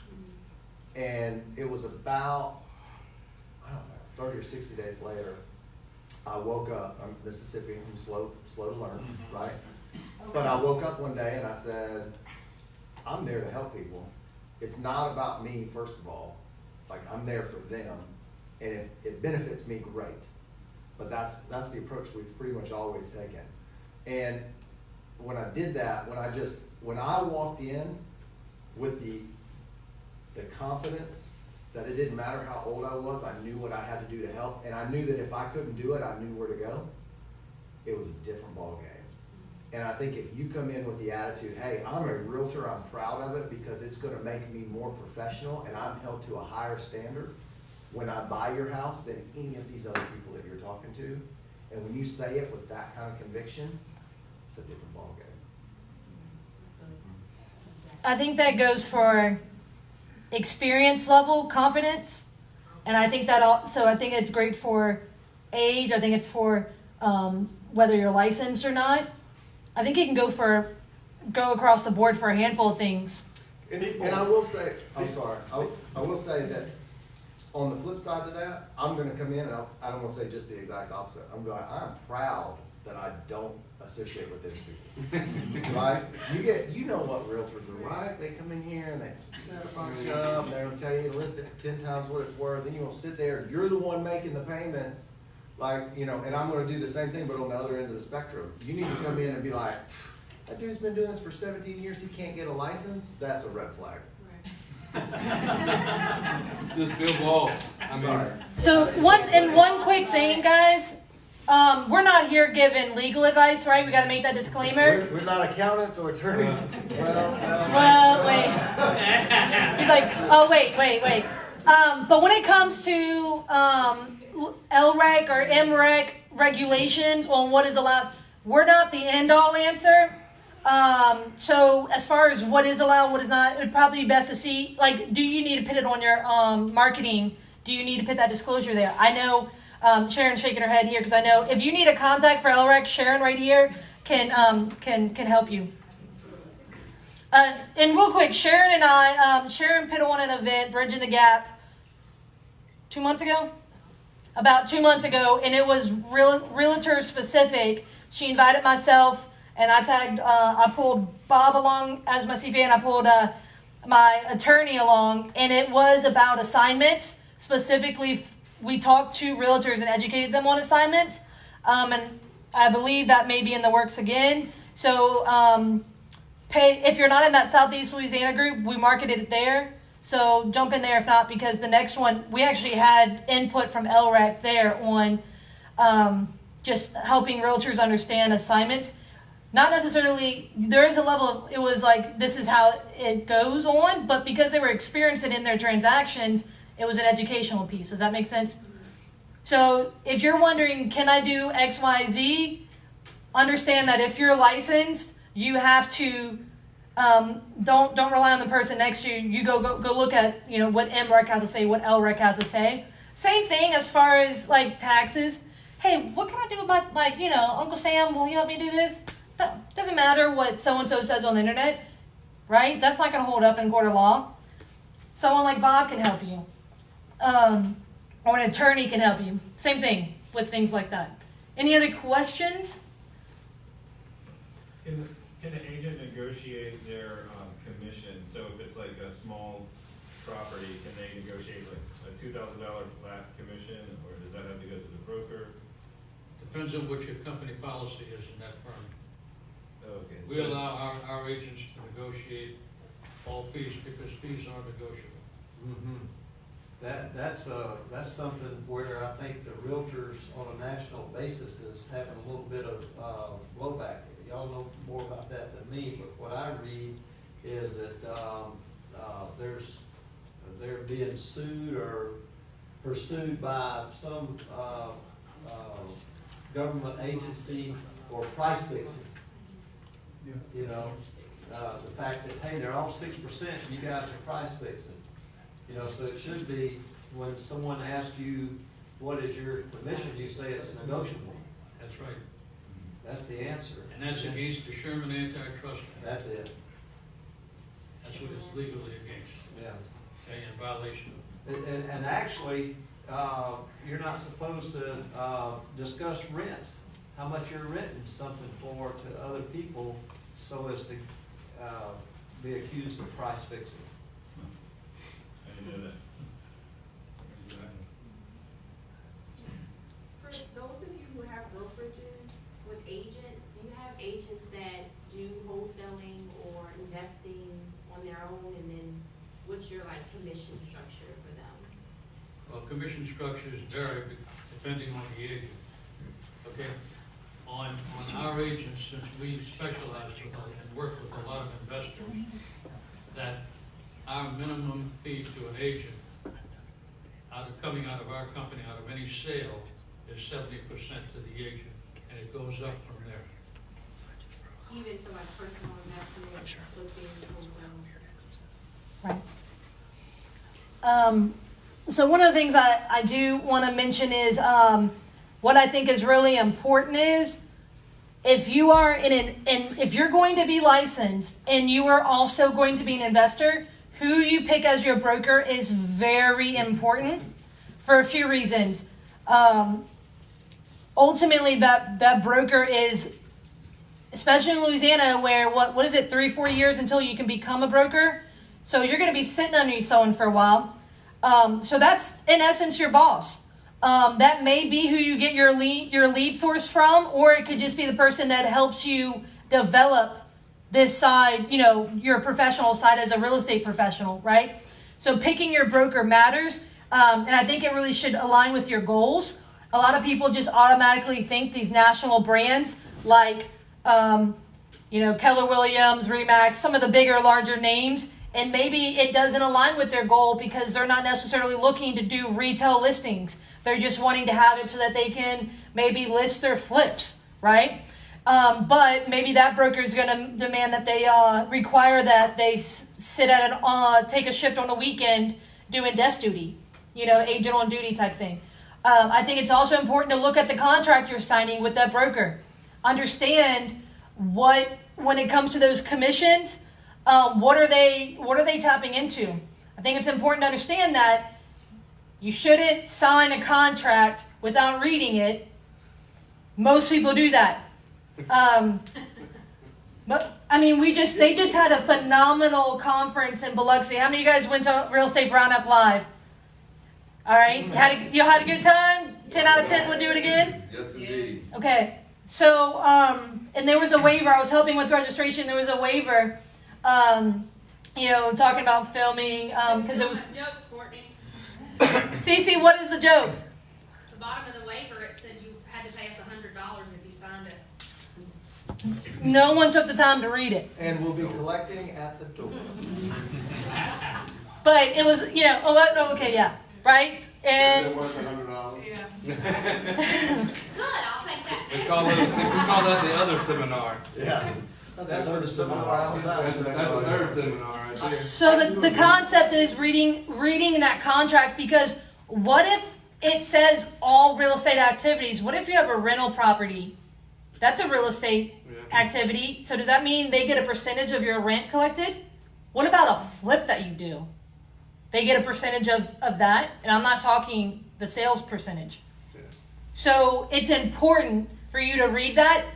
And it was about, I don't know, 30 or 60 days later, I woke up, I'm Mississippi, I'm slow to learn, right? But I woke up one day and I said, I'm there to help people. It's not about me, first of all. Like, I'm there for them. And if it benefits me, great. But that's the approach we've pretty much always taken. And when I did that, when I walked in with the confidence that it didn't matter how old I was, I knew what I had to do to help. And I knew that if I couldn't do it, I knew where to go. It was a different ballgame. And I think if you come in with the attitude, hey, I'm a realtor, I'm proud of it because it's gonna make me more professional and I'm held to a higher standard when I buy your house than any of these other people that you're talking to. And when you say it with that kind of conviction, it's a different ballgame. I think that goes for experience level, confidence, and I think that also, I think it's great for age. I think it's for whether you're licensed or not. I think it can go across the board for a handful of things. And I will say, I'm sorry, I will say that on the flip side of that, I'm gonna come in and I don't wanna say just the exact opposite. I'm proud that I don't associate with those people. Right? You know what realtors are like. They come in here and they set a bunch up, and they're gonna tell you to list it for 10 times what it's worth, then you're gonna sit there, you're the one making the payments. Like, and I'm gonna do the same thing, but on the other end of the spectrum. You need to come in and be like, that dude's been doing this for 17 years, he can't get a license? That's a red flag. Just build walls. I mean, Sorry. So one quick thing, guys. We're not here giving legal advice, right? We got to make that disclaimer. We're not accountants or attorneys. Well, wait. He's like, oh, wait. But when it comes to LREC or MREC regulations on what is allowed, we're not the end-all answer. So as far as what is allowed, what is not, it would probably be best to see, like, do you need to put it on your marketing? Do you need to put that disclosure there? I know Sharon's shaking her head here because I know if you need a contact for LREC, Sharon right here can help you. And real quick, Sharon and I, Sharon put on an event, Bridging the Gap, 2 months ago? About 2 months ago, and it was realtor specific. She invited myself, and I pulled Bob along as my CPA, and I pulled my attorney along, and it was about assignments. Specifically, we talked to realtors and educated them on assignments, and I believe that may be in the works again. So if you're not in that Southeast Louisiana group, we marketed it there. So jump in there if not, because the next one, we actually had input from LREC there on just helping realtors understand assignments. Not necessarily, there is a level of, it was like, this is how it goes on, but because they were experiencing it in their transactions, it was an educational piece. Does that make sense? So if you're wondering, can I do X, Y, Z? Understand that if you're licensed, you have to, don't rely on the person next to you. You go look at, what MREC has to say, what LREC has to say. Same thing as far as like taxes. Hey, what can I do about Uncle Sam, will you help me do this? Doesn't matter what so-and-so says on the internet, right? That's not going to hold up in court of law. Someone like Bob can help you. Or an attorney can help you. Same thing with things like that. Any other questions? Can an agent negotiate their commission? So if it's like a small property, can they negotiate like a $2,000 flat commission, or does that have to go to the broker? Depends on what your company policy is in that firm. Okay. We allow our agents to negotiate all fees because fees are negotiable. Mm-hmm. That's something where I think the realtors on a national basis is having a little bit of blowback. Y'all know more about that than me, but what I read is that they're being sued or pursued by some government agency for price fixing. The fact that, hey, they're all 6%, you guys are price fixing. So it should be when someone asks you, what is your commission, you say it's negotiable. That's right. That's the answer. And that's against the Sherman Antitrust Act. That's it. That's what it's legally against. Yeah. Okay, in violation of. And actually, you're not supposed to discuss rents, how much you're renting something for to other people so as to be accused of price fixing. I didn't know that. For those of you who have brokerages with agents, do you have agents that do wholesaling or investing on their own, and then what's your commission structure for them? Well, commission structures vary depending on the agent. Okay? On our agents, since we specialize with and work with a lot of investors, that our minimum fee to an agent coming out of our company, out of any sale, is 70% to the agent, and it goes up from there. Even for personal investment, flipping, Right. So one of the things I do want to mention is what I think is really important is if you are if you're going to be licensed and you are also going to be an investor, who you pick as your broker is very important for a few reasons. Ultimately, that broker is, especially in Louisiana, where what is it, 3-4 years until you can become a broker? So you're going to be sitting under someone for a while. So that's in essence your boss. That may be who you get your lead source from, or it could just be the person that helps you develop this side, your professional side as a real estate professional, right? So picking your broker matters, and I think it really should align with your goals. A lot of people just automatically think these national brands like, Keller Williams, Remax, some of the bigger, larger names, and maybe it doesn't align with their goal because they're not necessarily looking to do retail listings. They're just wanting to have it so that they can maybe list their flips, right? But maybe that broker is going to demand that they require that they sit at take a shift on the weekend doing desk duty, agent on duty type thing. I think it's also important to look at the contract you're signing with that broker. Understand when it comes to those commissions, What are they tapping into? I think it's important to understand that you shouldn't sign a contract without reading it. Most people do that. But I mean, they just had a phenomenal conference in Biloxi. How many of you guys went to Real Estate Roundup Live? All right, you had a good time. 10 out of 10 would do it again. Yes, indeed. Okay, so and there was a waiver. I was helping with registration. There was a waiver, talking about filming because it was. Joke, Courtney. Cece, what is the joke? The bottom of the waiver, it said you had to pay us $100 if you signed it. No one took the time to read it. And we'll be collecting at the door. But it was, okay, yeah, right? And $100. Yeah. Good, I'll take that. We call that the other seminar. Yeah. That's where the seminar That's the third seminar right there. so the concept is reading that contract, because what if it says all real estate activities? What if you have a rental property? That's a real estate activity. So does that mean they get a percentage of your rent collected? What about a flip that you do? They get a percentage of that, and I'm not talking the sales percentage. Yeah. So it's important for you to read that.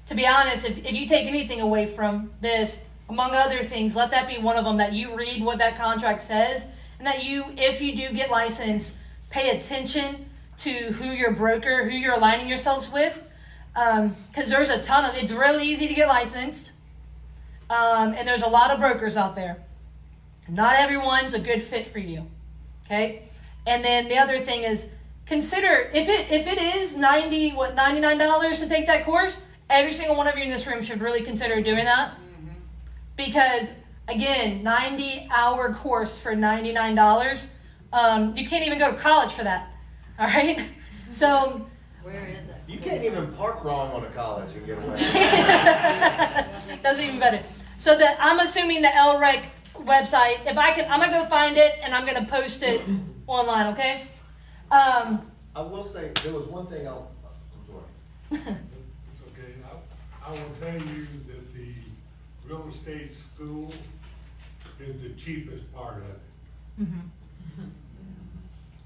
To be honest, if you take anything away from this, among other things, let that be one of them, that you read what that contract says, and that you, if you do get licensed, pay attention to who your broker, who you're aligning yourselves with, because there's a ton of, it's really easy to get licensed, and there's a lot of brokers out there. Not everyone's a good fit for you, okay? And then the other thing is, consider, if it is $99 to take that course, every single one of you in this room should really consider doing that. Because, again, 90-hour course for $99, you can't even go to college for that, all right? So... Where is it? You can't even park wrong on a college and get away. That's even better. So I'm assuming the LREC website, I'm going to go find it, and I'm going to post it online, okay? I will say, there was one thing I'm sorry. It's okay. I will tell you that the real estate school is the cheapest part of it.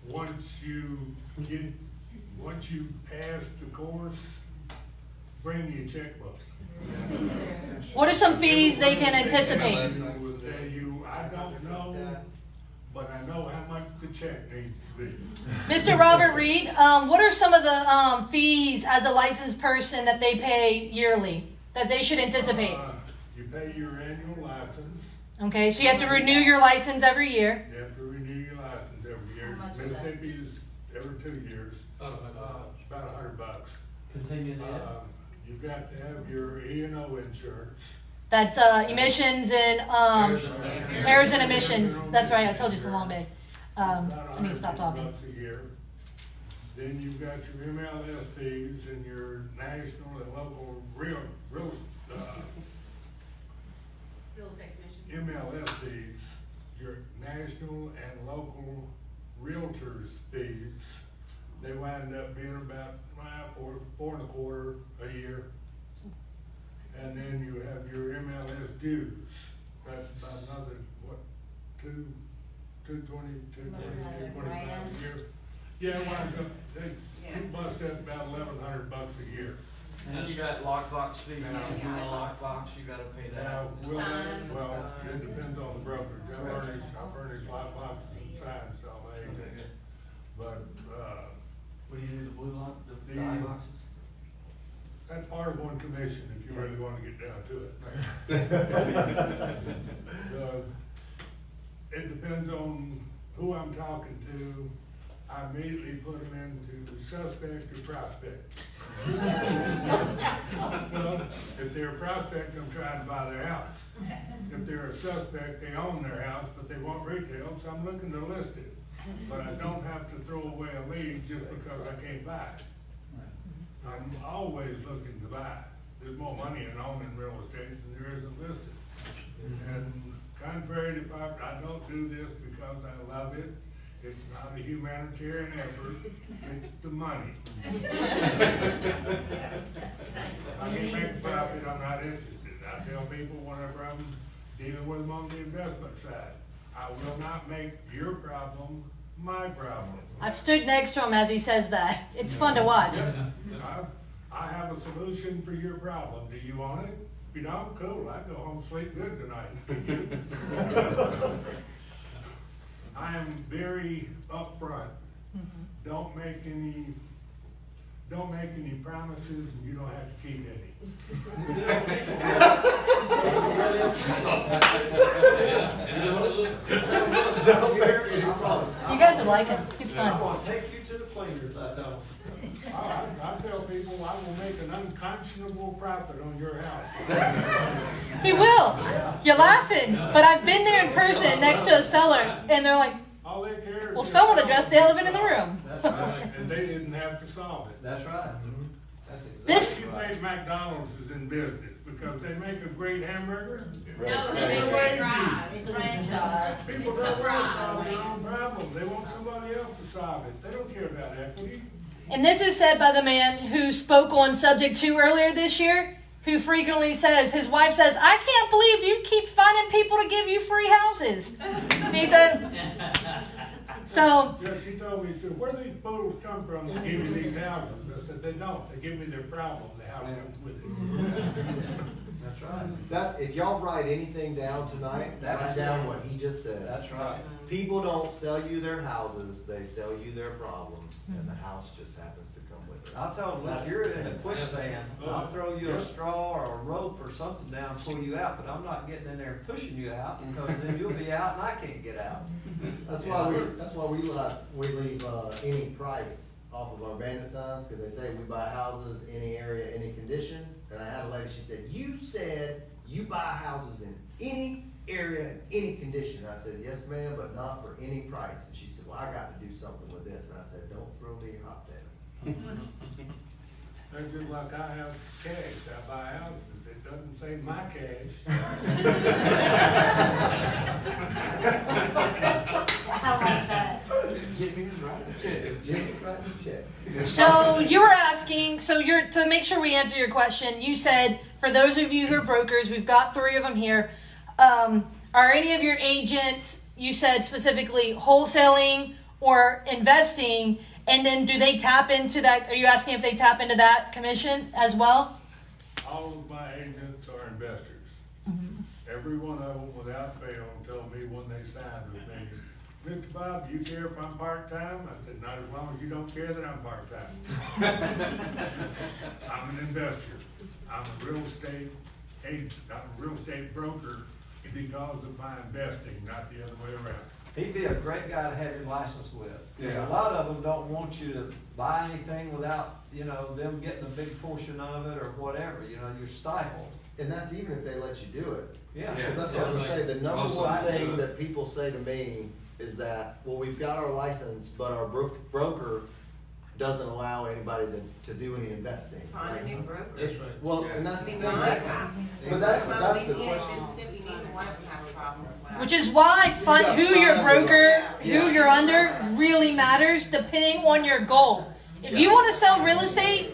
Once you pass the course, bring me a checkbook. What are some fees they can anticipate? I will tell you, I don't know, but I know how much the check needs to be. Mr. Robert Reed, what are some of the fees as a licensed person that they pay yearly that they should anticipate? You pay your annual license. Okay, so you have to renew your license every year. You have to renew your license every year. Mississippi's every 2 years. About $100. Continue that. You've got to have your E&O insurance. That's emissions and errors and emissions. That's right. I told you it's a long day. I need to stop talking. $150 a year. Then you've got your NMLS fees and your national and local real estate commission. MLS fees, your national and local realtors fees. They wind up being about $4.25 a year. And then you have your MLS dues. That's about another, $225 a year. Yeah, they bust up about $1,100 a year. And you got lockbox fees, if you want a lockbox, you gotta pay that. Now, it depends on the brokerage. I furnish lockboxes and signs to all my agents. But, What do you do, the blue lock, the The- eye boxes? that's part of one commission if you really want to get down to it. It depends on who I'm talking to. I immediately put them into suspect or prospect. Well, if they're a prospect, I'm trying to buy their house. If they're a suspect, they own their house, but they want retail, so I'm looking to list it. But I don't have to throw away a lead just because I can't buy it. I'm always looking to buy. There's more money in owning real estate than there is in listed. And contrary to pop, I don't do this because I love it. It's not a humanitarian effort, it's the money. If I can make a profit, I'm not interested. I tell people whenever I'm dealing with them on the investment side. I will not make your problem my problem. I've stood next to him as he says that. It's fun to watch. I have a solution for your problem. Do you want it? If you don't, cool. I go home and sleep good tonight. I am very upfront. Don't make any promises, and you don't have to keep any. You guys would like him. He's I fun. want to take you to the cleaners, I don't. I tell people I will make an unconscionable profit on your house. He will. You're laughing, but I've been there in person next to a cellar, and they're like, All they care is well, someone addressed the elephant in the room. That's right. and they didn't have to solve it. That's right. That's This- exactly You right. think McDonald's is in business because they make a great hamburger? No, they make great fries. It's franchise. People don't want to solve their own problem. They want somebody else to solve it. They don't care about equity. And this is said by the man who spoke on subject 2 earlier this year, who frequently says, his wife says, I can't believe you keep finding people to give you free houses. And he said, so, Yeah, she told me, she said, where do these fools come from to give you these houses? I said, they don't. They give me their problem. The house comes with it. That's right. That's, if y'all write anything down tonight, write down what he just said. That's right. People don't sell you their houses, they sell you their problems, and the house just happens to come with it. I'll tell them, look, you're in a quicksand, I'll throw you a straw or a rope or something down, pull you out, but I'm not getting in there and pushing you out, because then you'll be out and I can't get out. That's why we leave any price off of our bandit signs, because they say we buy houses, any area, any condition. And I had a lady, she said, you said you buy houses in any area, any condition. I said, yes, ma'am, but not for any price. And she said, well, I got to do something with this. And I said, don't throw me your hot potato. That's just like I have cash. I buy houses. It doesn't say my cash. I like that. Jimmy's writing a check. so you were asking, so you're, to make sure we answer your question, you said, for those of you who are brokers, we've got 3 of them here. Are any of your agents, you said specifically wholesaling or investing, and then do they tap into that? Are you asking if they tap into that commission as well? All of my agents are investors. Every one of them, without fail, told me when they signed with me, Mr. Bob, do you care if I'm part-time? I said, not as long as you don't care that I'm part-time. I'm an investor. I'm a real estate agent. I'm a real estate broker because of my investing, not the other way around. He'd be a great guy to have your license with. Because Yeah. a lot of them don't want you to buy anything without, them getting a big portion of it or whatever, you're stifled. And that's even if they let you do it. Yeah. Because that's what I was gonna say, the number Most one of them thing do. that people say to me is that, well, we've got our license, but our broker doesn't allow anybody to do any investing. Find a new broker. That's right. Well, Yeah. and that's the See, thing, my but that's the question. Mississippi, neither one of them have a problem with that. Which is why who your broker, who you're under, really matters depending on your goal. If you want to sell real estate,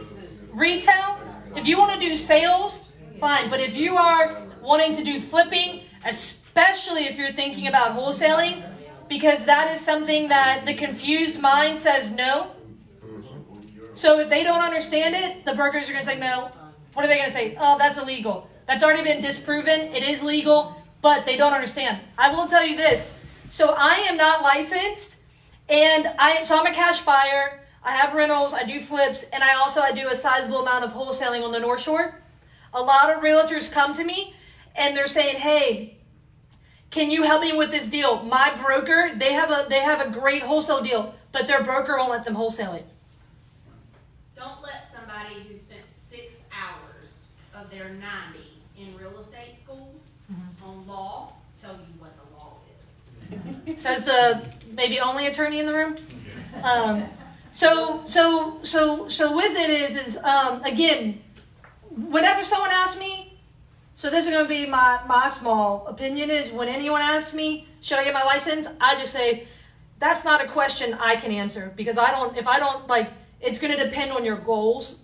retail, if you want to do sales, fine. But if you are wanting to do flipping, especially if you're thinking about wholesaling, because that is something that the confused mind says no. So if they don't understand it, the brokers are going to say no. What are they going to say? Oh, that's illegal. That's already been disproven. It is legal, but they don't understand. I will tell you this. So I am not licensed, and so I'm a cash buyer. I have rentals, I do flips, and I do a sizable amount of wholesaling on the Northshore. A lot of realtors come to me, and they're saying, hey, can you help me with this deal? My broker, they have a great wholesale deal, but their broker won't let them wholesale it. Don't let somebody who spent 6 hours of their 90 in real estate school on law tell you what the law is. Says the maybe only attorney in the room. So with it is again, whenever someone asks me, so this is going to be my small opinion is when anyone asks me, should I get my license? I just say, that's not a question I can answer because it's going to depend on your goals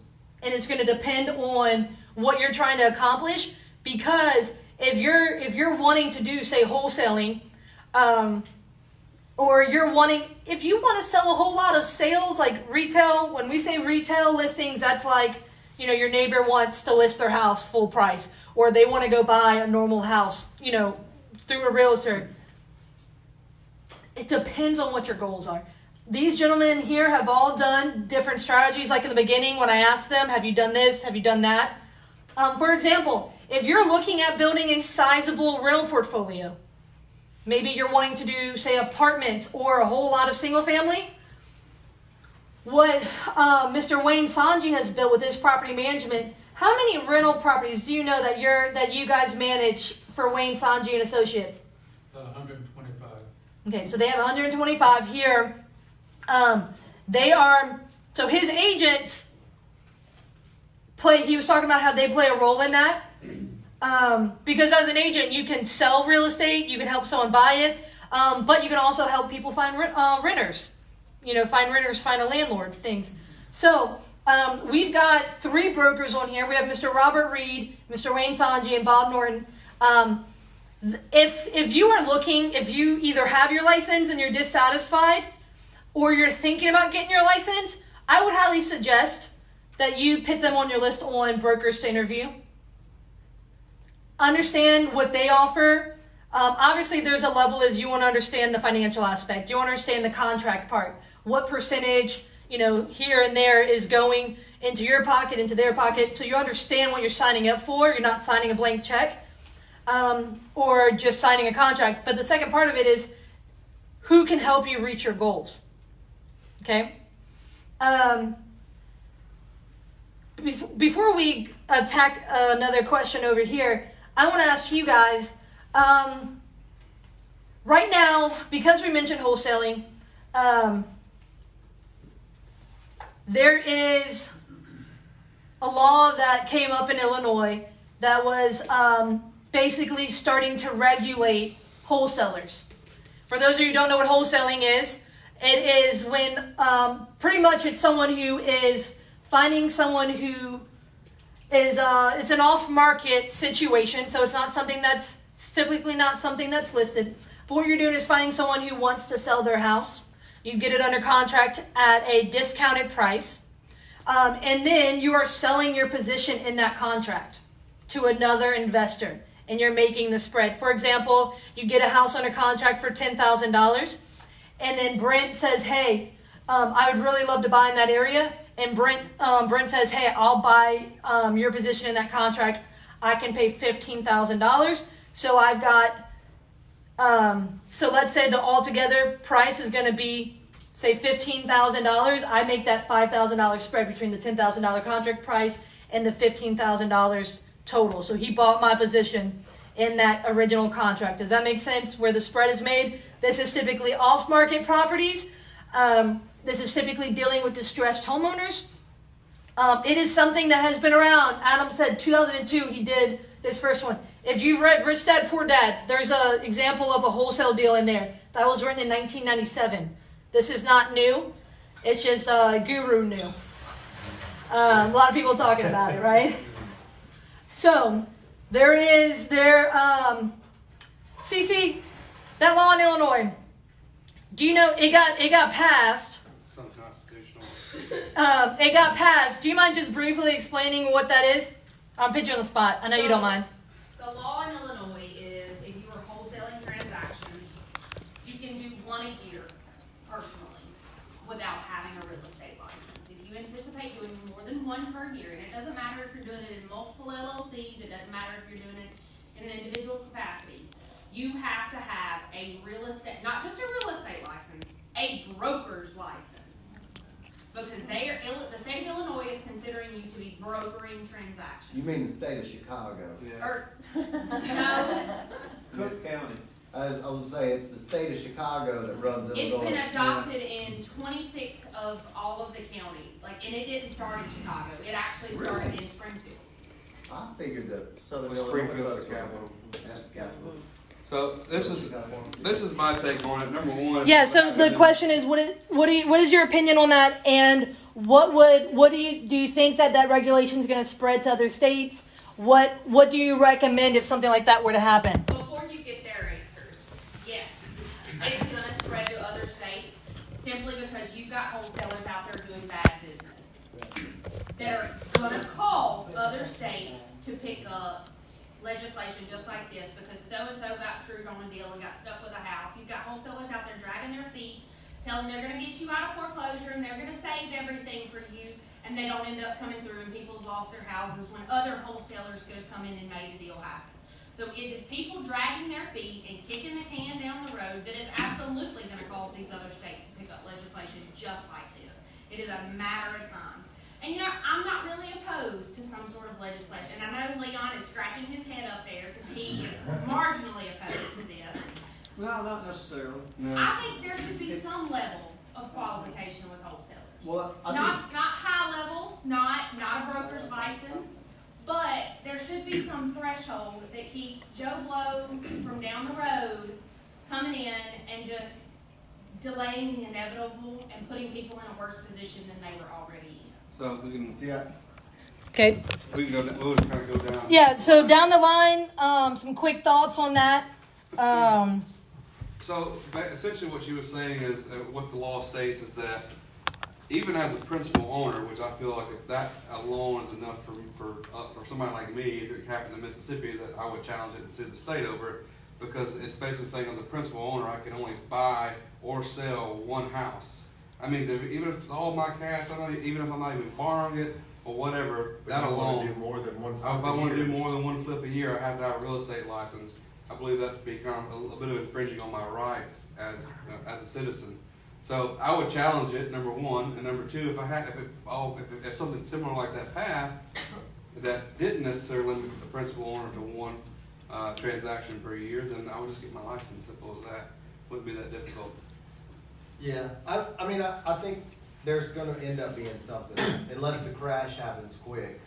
and it's going to depend on what you're trying to accomplish because if you're wanting to do, say, wholesaling, or if you want to sell a whole lot of sales, like retail, when we say retail listings, that's like, your neighbor wants to list their house full price, or they want to go buy a normal house, through a realtor. It depends on what your goals are. These gentlemen here have all done different strategies. Like in the beginning, when I asked them, have you done this? Have you done that? For example, if you're looking at building a sizable rental portfolio, maybe you're wanting to do, say, apartments or a whole lot of single family. What Mr. Wayne Sanji has built with his property management, how many rental properties do you know that you guys manage for Wayne Sanji and Associates? 125. Okay, so they have 125 here. So his agents he was talking about how they play a role in that. Because as an agent, you can sell real estate, you can help someone buy it, but you can also help people find renters. Find a landlord, things. So we've got 3 brokers on here. We have Mr. Robert Reed, Mr. Wayne Sanji, and Bob Norton. If you are looking, if you either have your license and you're dissatisfied, or you're thinking about getting your license, I would highly suggest that you put them on your list on brokers to interview. Understand what they offer. Obviously, there's a level as you want to understand the financial aspect. You want to understand the contract part. What percentage, here and there is going into your pocket, into their pocket, so you understand what you're signing up for. You're not signing a blank check or just signing a contract. But the second part of it is who can help you reach your goals. Okay? Before we attack another question over here, I want to ask you guys, right now, because we mentioned wholesaling, there is a law that came up in Illinois that was basically starting to regulate wholesalers. For those of you who don't know what wholesaling is, it is when pretty much it's someone who is finding someone who is, it's an off-market situation, so it's typically not something that's listed. But what you're doing is finding someone who wants to sell their house. You get it under contract at a discounted price. And then you are selling your position in that contract to another investor, and you're making the spread. For example, you get a house under contract for $10,000, and then Brent says, hey, I would really love to buy in that area. And Brent says, hey, I'll buy your position in that contract. I can pay $15,000. So I've got, so let's say the altogether price is going to be, say, $15,000. I make that $5,000 spread between the $10,000 contract price and the $15,000 total. So he bought my position in that original contract. Does that make sense? Where the spread is made? This is typically off-market properties. This is typically dealing with distressed homeowners. It is something that has been around. Adam said 2002 he did his first one. If you've read Rich Dad, Poor Dad, there's an example of a wholesale deal in there. That was written in 1997. This is not new. It's just guru new. A lot of people talking about it, right? So CC, that law in Illinois. Do you know it got passed? It's unconstitutional. It got passed. Do you mind just briefly explaining what that is? I'll put you on the spot. I know you don't mind. The law in Illinois is if you are wholesaling transactions, you can do one a year personally without having a real estate license. If you anticipate doing more than one per year, and it doesn't matter if you're doing it in multiple LLCs, it doesn't matter if you're doing it in an individual capacity, you have to have a real estate, not just a real estate license, a broker's license. Because the state of Illinois is considering you to be brokering transactions. You mean the state of Chicago? Yeah. No, Cook County. I was going to say, it's the state of Chicago that runs Illinois. it's been adopted in 26 of all of the counties. And it didn't start in Chicago. It actually started in Springfield. I figured that Southern Illinois. Springfield's the capital. That's the capital. So this is my take on it. Number one. Yeah. So the question is, what is your opinion on that, and what do you think that regulation is going to spread to other states? what do you recommend if something like that were to happen? Before you get their answers, yes, it's gonna spread to other states simply because you've got wholesalers out there doing bad business that are gonna cause other states to pick up legislation just like this because so-and-so got screwed on a deal and got stuck with a house. You've got wholesalers out there dragging their feet, telling they're gonna get you out of foreclosure and they're gonna save everything for you, and they don't end up coming through and people have lost their houses when other wholesalers could have come in and made a deal happen. So it is people dragging their feet and kicking the can down the road that is absolutely gonna cause these other states to pick up legislation just like this. It is a matter of time. And you know, I'm not really opposed to some sort of legislation. And I know Leon is scratching his head up there because he is marginally opposed to this. No, not necessarily. I think there should be some level of qualification with wholesalers. Well, I Not high level, not a broker's license, but there should be some threshold that keeps Joe Blow from down the road coming in and just delaying the inevitable and putting people in a worse position than they were already in. So we can Okay. we can go. We'll kind of go down. Yeah. So down the line, some quick thoughts on that. So essentially, what she was saying is what the law states is that even as a principal owner, which I feel like if that alone is enough for somebody like me, if it happened in Mississippi, that I would challenge it and sue the state over it, because it's basically saying as a principal owner, I can only buy or sell one house. That means even if it's all my cash, even if I'm not even borrowing it or whatever, that alone. Do more than one. If I want to do more than one flip a year, I have to have a real estate license. I believe that to become a bit of infringing on my rights as a citizen. So I would challenge it, number one, and number two, if something similar like that passed, that didn't necessarily limit the principal owner to one transaction per year, then I would just get my license. Simple as that. Wouldn't be that difficult. Yeah, I mean, I think there's gonna end up being something, unless the crash happens quick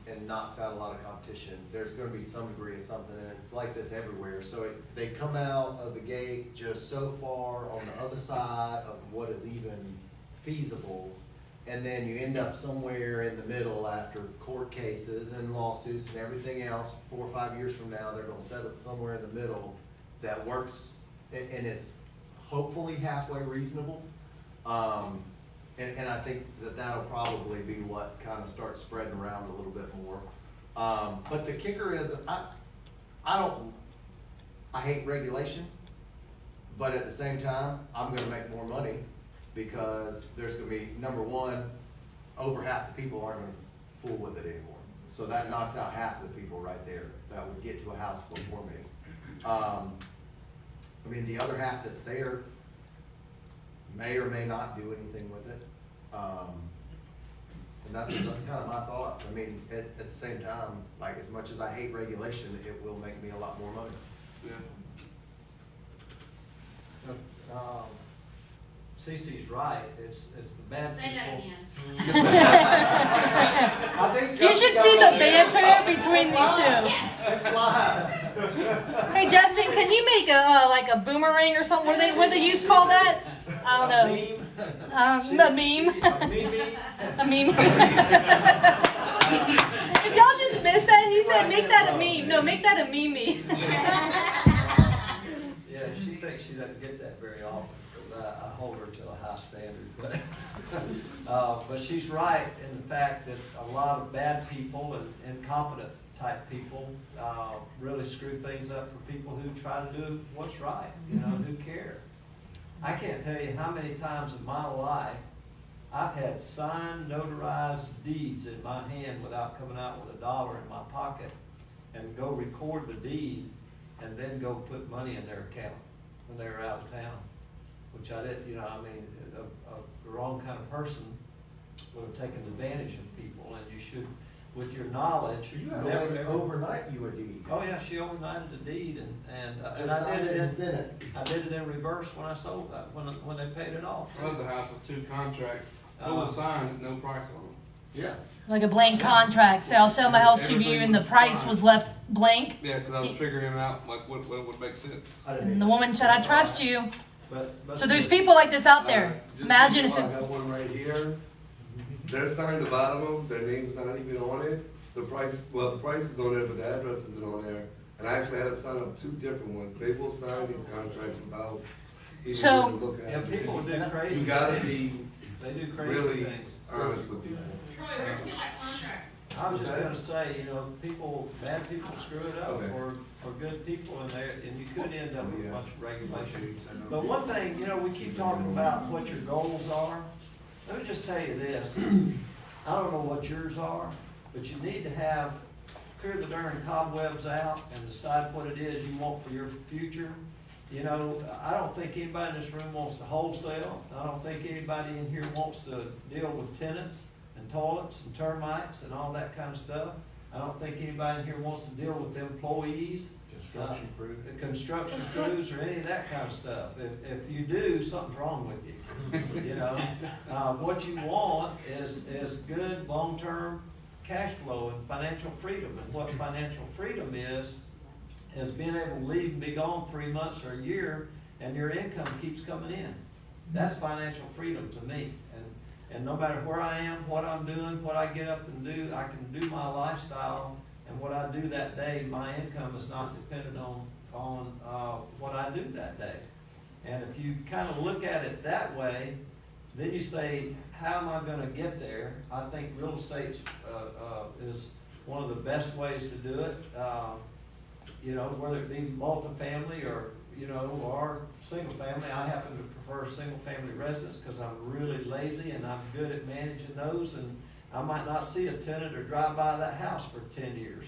and knocks out a lot of competition, there's gonna be some degree of something, and it's like this everywhere. So they come out of the gate just so far on the other side of what is even feasible, and then you end up somewhere in the middle after court cases and lawsuits and everything else. 4 or 5 years from now, they're gonna settle it somewhere in the middle that works and is hopefully halfway reasonable. And I think that'll probably be what kind of starts spreading around a little bit more. But the kicker is, I hate regulation, but at the same time, I'm gonna make more money because there's gonna be, number one, over half the people aren't gonna fool with it anymore. So that knocks out half the people right there that would get to a house before me. I mean, the other half that's there may or may not do anything with it. And that's kind of my thought. I mean, at the same time, like, as much as I hate regulation, it will make me a lot more money. Yeah. Cece's right, it's the bad people. Say that again. I think You should see the banter between these two. That's live. Hey Justin, can you make a boomerang or something? What do the youth call that? I don't know. A meme. A meme. If y'all just missed that, he said make that a meme. No, make that a meme. Yeah, she thinks she doesn't get that very often because I hold her to a high standard. But she's right in the fact that a lot of bad people and incompetent type people really screw things up for people who try to do what's right, who care. I can't tell you how many times in my life I've had signed, notarized deeds in my hand without coming out with $1 in my pocket and go record the deed and then go put money in their account when they were out of town, which I didn't, I mean, the wrong kind of person would have taken advantage of people, and you should, with your knowledge, You had to overnight you a deed. Oh yeah, she overnighted the deed, and Just I did signed it and sent it. I did it in reverse when I sold that, when they paid it off. I had the house with 2 contracts, full signed, no price on them. Yeah. Like a blank contract. Say I'll sell my house to you, and the price was left blank. Yeah, because I was figuring out like what would make sense. And the woman said, "I trust you." But So there's people like this out there. Just Imagine so if I got one right here. They're signed the bottom of them. Their name's not even on it. The price is on there, but the address isn't on there. And I actually had to sign up 2 different ones. They will sign these contracts without even So- really looking Yeah, at people it. do crazy. You gotta things. be They do crazy really things. honest with people. Troy, where'd you get that contract? I was just gonna say, bad people screw it up Okay. for good people, and you could end up with a Yeah. bunch of regulations. But one thing, we keep talking about what your goals are. Let me just tell you this, I don't know what yours are, but you need to clear the darn cobwebs out and decide what it is you want for your future. I don't think anybody in this room wants to wholesale. I don't think anybody in here wants to deal with tenants and toilets and termites and all that kind of stuff. I don't think anybody in here wants to deal with employees. Construction crews or any of that kind of stuff. If you do, something's wrong with you. What you want is good long-term cash flow and financial freedom. And what financial freedom is being able to leave and be gone 3 months or a year, and your income keeps coming in. That's financial freedom to me. And no matter where I am, what I'm doing, what I get up and do, I can do my lifestyle, and what I do that day, my income is not dependent on what I do that day. And if you kind of look at it that way, then you say, how am I gonna get there? I think real estate is one of the best ways to do it. Whether it be multifamily or single family. I happen to prefer single family residence because I'm really lazy and I'm good at managing those, and I might not see a tenant or drive by that house for 10 years.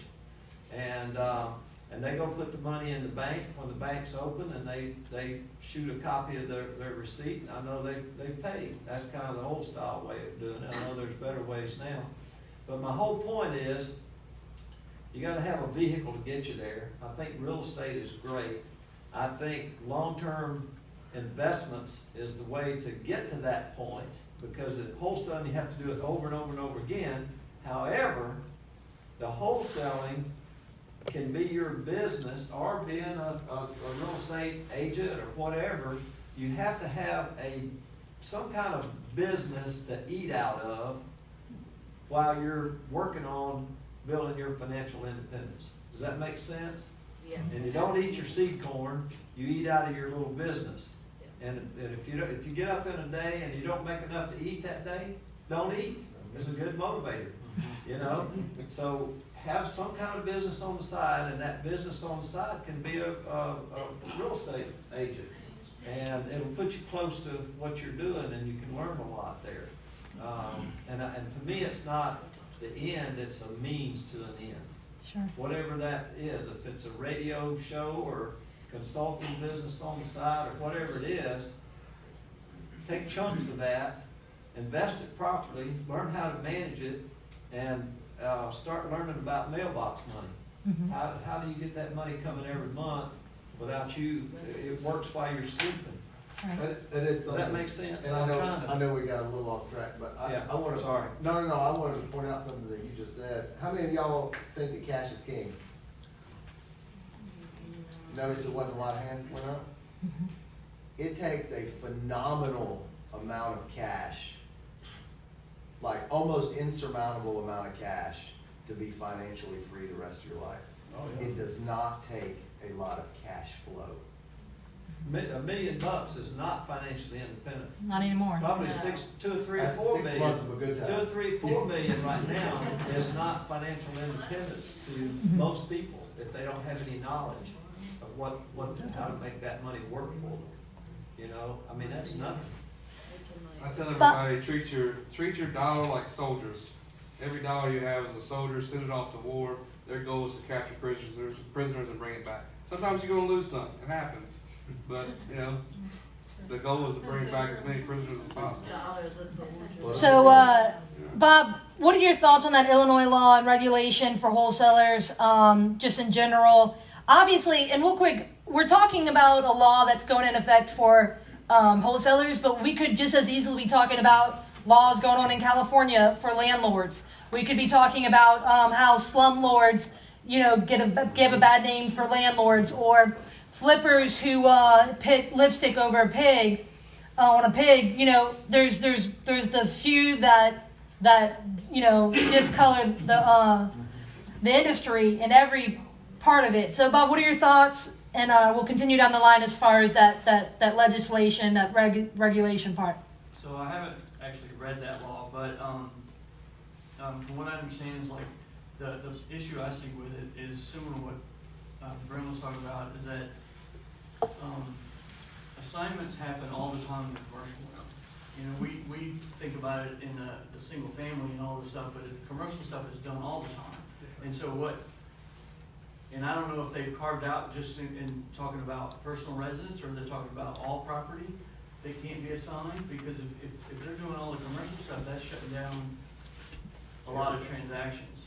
And they go put the money in the bank when the bank's open, and they shoot a copy of their receipt, and I know they paid. That's kind of the old style way of doing it. I know there's better ways now. But my whole point is, you gotta have a vehicle to get you there. I think real estate is great. I think long-term investments is the way to get to that point, because at wholesaling you have to do it over and over and over again. However, the wholesaling can be your business, or being a real estate agent or whatever. You have to have some kind of business to eat out of while you're working on building your financial independence. Does that make sense? Yes. And you don't eat your seed corn, you eat out of your little business. And if you get up in a day and you don't make enough to eat that day, don't eat. It's a good motivator, So have some kind of business on the side, and that business on the side can be a real estate agent. And it'll put you close to what you're doing, and you can learn a lot there. And to me, it's not the end, it's a means to an end. Sure. Whatever that is, if it's a radio show or consulting business on the side or whatever it is, take chunks of that, invest it properly, learn how to manage it, and start learning about mailbox money. Mm-hmm. How do you get that money coming every month without it works while you're sleeping? Right. That is Does that make sense? And I know we got a little off track, but I want to. Sorry. No, I wanted to point out something that you just said. How many of y'all think that cash is king? Notice there wasn't a lot of hands went up. Mm-hmm. It takes a phenomenal amount of cash, like almost insurmountable amount of cash, to be financially free the rest of your life. Oh, yeah. It does not take a lot of cash flow. $1 million is not financially independent. Not anymore. Probably No. 2 or 3 or That's 4 6 million. months of a good 2 or time. 3, 4 million right now is not financial independence to most people if they don't have any knowledge of how to make that money work for them. That's nothing. I tell everybody, treat your dollar like soldiers. Every dollar you have is a soldier. Send it off to war. Their goal is to capture prisoners and bring it back. Sometimes you're going to lose some. It happens. But, the goal is to bring back as many prisoners as possible. Dollars a soldier. So, Bob, what are your thoughts on that Illinois law and regulation for wholesalers, just in general? Obviously, and real quick, we're talking about a law that's going in effect for wholesalers, but we could just as easily be talking about laws going on in California for landlords. We could be talking about how slumlords, give a bad name for landlords, or flippers who pick lipstick over a pig on a pig. There's the few that discolor the industry in every part of it. So, Bob, what are your thoughts? And we'll continue down the line as far as that legislation, that regulation part. So I haven't actually read that law, but from what I understand is like the issue I see with it is similar to what Brent was talking about, is that assignments happen all the time in the commercial realm. You know, we think about it in the single family and all this stuff, but the commercial stuff is done all the time. And so and I don't know if they've carved out just in talking about personal residence, or they're talking about all property that can't be assigned, because if they're doing all the commercial stuff, that's shutting down a lot of transactions.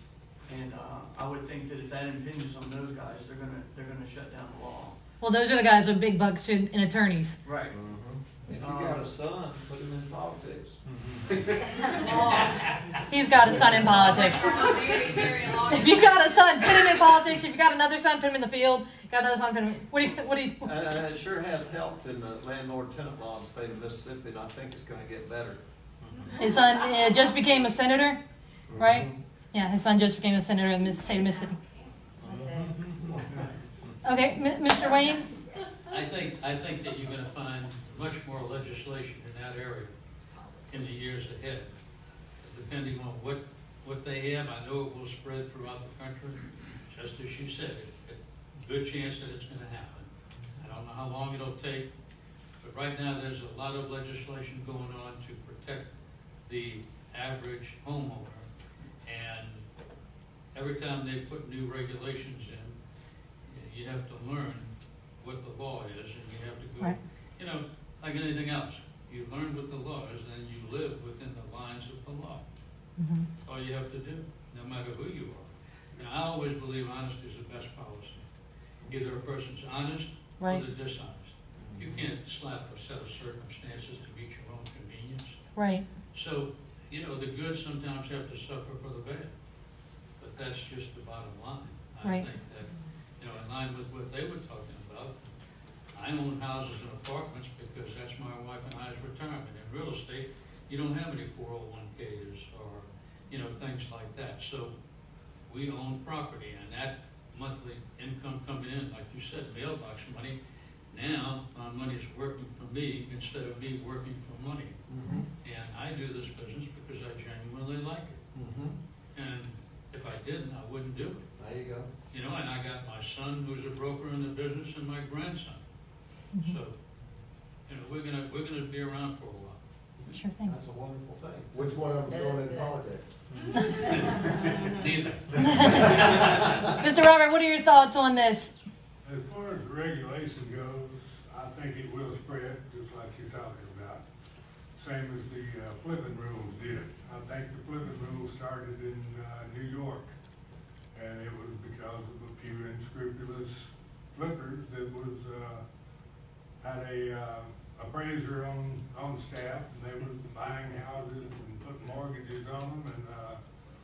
And I would think that if that impinges on those guys, they're gonna shut down the law. Well, those are the guys with big bucks in attorneys. Right. If you got a son, put him in politics. He's got a son in politics. If you got a son, put him in politics. If you got another son, put him in the field. Got another son, put him. What do you? And it sure has helped in the landlord-tenant law in the state of Mississippi, and I think it's gonna get better. His son just became a senator, right? Yeah, his son just became a senator in the state of Mississippi. Okay, Mr. Wayne. I think that you're gonna find much more legislation in that area in the years ahead, depending on what they have. I know it will spread throughout the country, just as you said, a good chance that it's gonna happen. I don't know how long it'll take, but right now there's a lot of legislation going on to protect the average homeowner, and every time they put new regulations in, you have to learn what the law is, and you have to go, right. You know, like anything else. You learn what the law is, then you live within the lines of the law. Mm-hmm. All you have to do, no matter who you are. Now, I always believe honesty is the best policy. Either a person's honest Right. or they're dishonest. You can't slap a set of circumstances to meet your own convenience. Right. So, you know, the good sometimes have to suffer for the bad. But that's just the bottom line. I Right. think that, you know, in line with what they were talking about, I own houses and apartments because that's my wife and I's retirement. In real estate, you don't have any 401ks or, you know, things like that. So we own property, and that monthly income coming in, like you said, mailbox money, now my money's working for me instead of me working for money. Mm-hmm. And I do this business because I genuinely like it. Mm-hmm. And if I didn't, I wouldn't do it. There you go. You know, and I got my son who's a broker in the business and my grandson. Mm-hmm. So, you know, we're gonna be around for a while. Sure thing. That's a wonderful thing. Which one of them's That going is into good. politics? Neither. Mr. Robert, what are your thoughts on this? As far as regulation goes, I think it will spread, just like you're talking about. Same as the flipping rules did. I think the flipping rules started in New York, and it was because of a few unscrupulous flippers that was had a appraiser on staff, and they were buying houses and putting mortgages on them and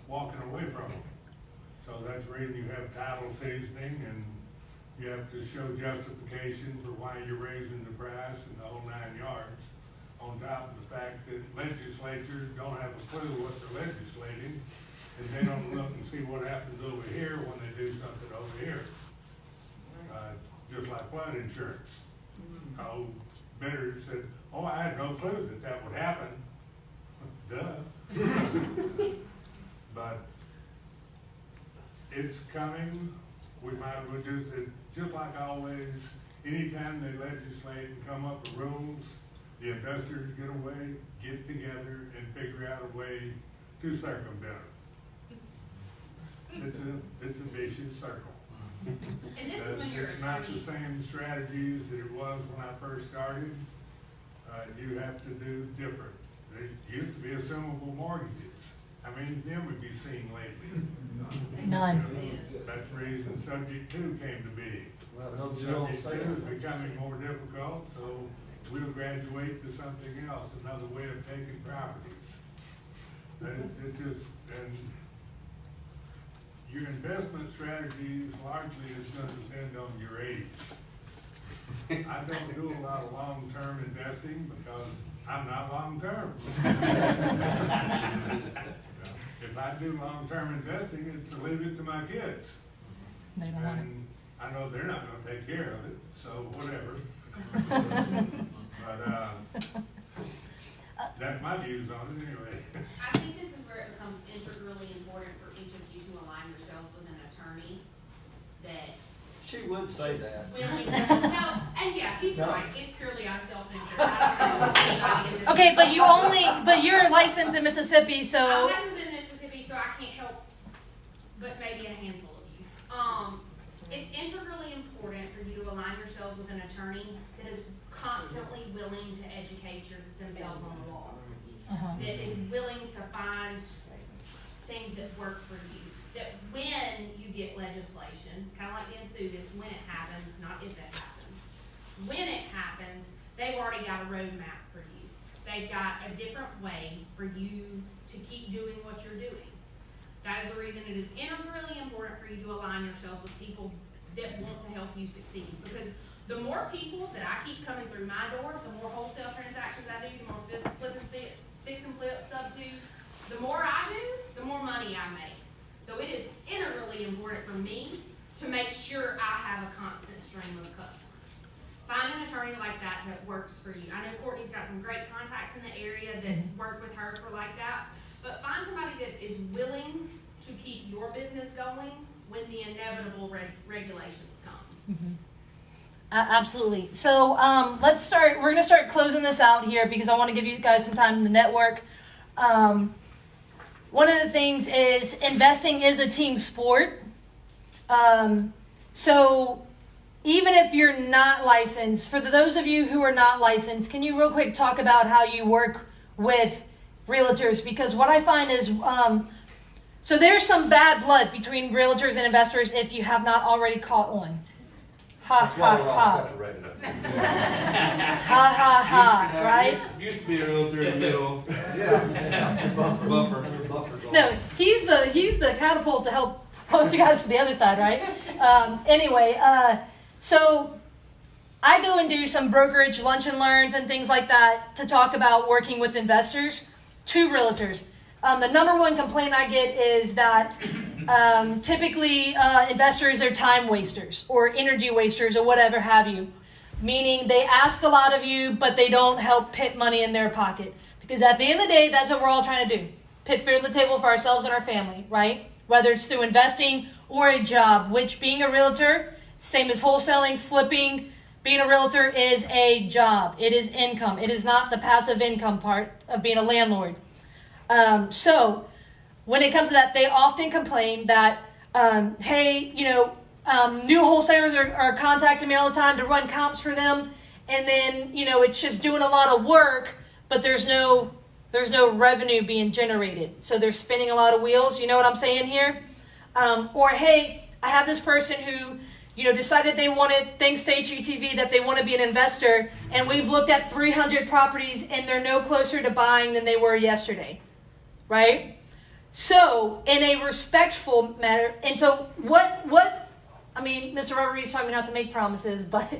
walking away from them. So that's the reason you have title seasoning, and you have to show justification for why you're raising the price and the whole 9 yards. On top of the fact that legislatures don't have a clue what they're legislating, and they don't look and see what happens over here when they do something over here. Just like flood insurance. Oh, better said, oh, I had no clue that would happen. Duh. But it's coming. We might as well just like always, anytime they legislate and come up with rules, the investors get together and figure out a way to circumvent it. It's a vicious circle. And this is when your It's not the attorney, same strategies that it was when I first started. You have to do different. There used to be assumable mortgages. How many of them would be seen lately? None. That's the reason subject 2 came to be. Well, no Joel Subject 2 is says. becoming more difficult, so we'll graduate to something else, another way of taking properties. It just, and your investment strategies largely is gonna depend on your age. I don't do a lot of long-term investing because I'm not long-term. If if I do long-term investing, it's to leave it to my kids. They don't want it. And I know they're not gonna take care of it, so whatever. But, that's my views on it anyway. I think this is where it becomes integrally important for each of you to align yourselves with an attorney that She would say that. willing, no, and yeah, he's right, it's purely out of self-interest. I don't know anybody in this. Okay, but you're licensed in Mississippi, so. I'm licensed in Mississippi, so I can't help but maybe a handful of you. It's integrally important for you to align yourselves with an attorney that is constantly willing to educate themselves on the laws. That is willing to find things that work for you. That when you get legislation, it's kind of like being sued, it's when it happens, not if it happens. When it happens, they've already got a roadmap for you. They've got a different way for you to keep doing what you're doing. That is the reason it is integrally important for you to align yourselves with people that want to help you succeed. Because the more people that I keep coming through my door, the more wholesale transactions I do, the more fix and flip, substitute, the more I do, the more money I make. So it is integrally important for me to make sure I have a constant stream of customers. Find an attorney like that that works for you. I know Courtney's got some great contacts in the area that work with her for like that, but find somebody that is willing to keep your business going when the inevitable regulations come. Absolutely. So let's start. We're going to start closing this out here because I want to give you guys some time to network. One of the things is investing is a team sport. So even if you're not licensed, for those of you who are not licensed, can you real quick talk about how you work with realtors? Because what I find is, so there's some bad blood between realtors and investors if you have not already caught on. Ha, That's why we're all ha, separated. ha, ha, ha, right? Used to be a realtor in the middle. Yeah. Buffer. No, he's the catapult to help post you guys to the other side, right? Anyway, so I go and do some brokerage lunch and learns and things like that to talk about working with investors to realtors. The number one complaint I get is that typically investors are time wasters or energy wasters or whatever have you. Meaning they ask a lot of you, but they don't help put money in their pocket. Because at the end of the day, that's what we're all trying to do. Put food on the table for ourselves and our family, right? Whether it's through investing or a job, which being a realtor, same as wholesaling, flipping, being a realtor is a job. It is income. It is not the passive income part of being a landlord. So when it comes to that, they often complain that, hey, new wholesalers are contacting me all the time to run comps for them. And then, it's just doing a lot of work, but there's no revenue being generated. So they're spinning a lot of wheels. You know what I'm saying here? Or, hey, I have this person who, decided they wanted, thanks to HGTV, that they want to be an investor. And we've looked at 300 properties and they're no closer to buying than they were yesterday. Right? So, in a respectful manner, and so Mr. Robert Reed's telling me not to make promises, but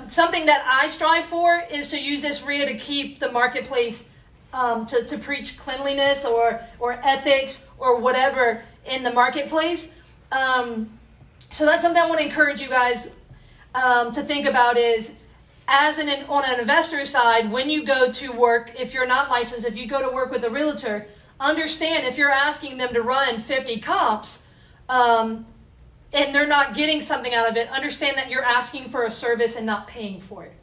something that I strive for is to use this RIA to keep the marketplace, to preach cleanliness or ethics or whatever in the marketplace. So that's something I want to encourage you guys to think about is, on an investor side, when you go to work, if you're not licensed, if you go to work with a realtor, understand if you're asking them to run 50 comps and they're not getting something out of it, understand that you're asking for a service and not paying for it.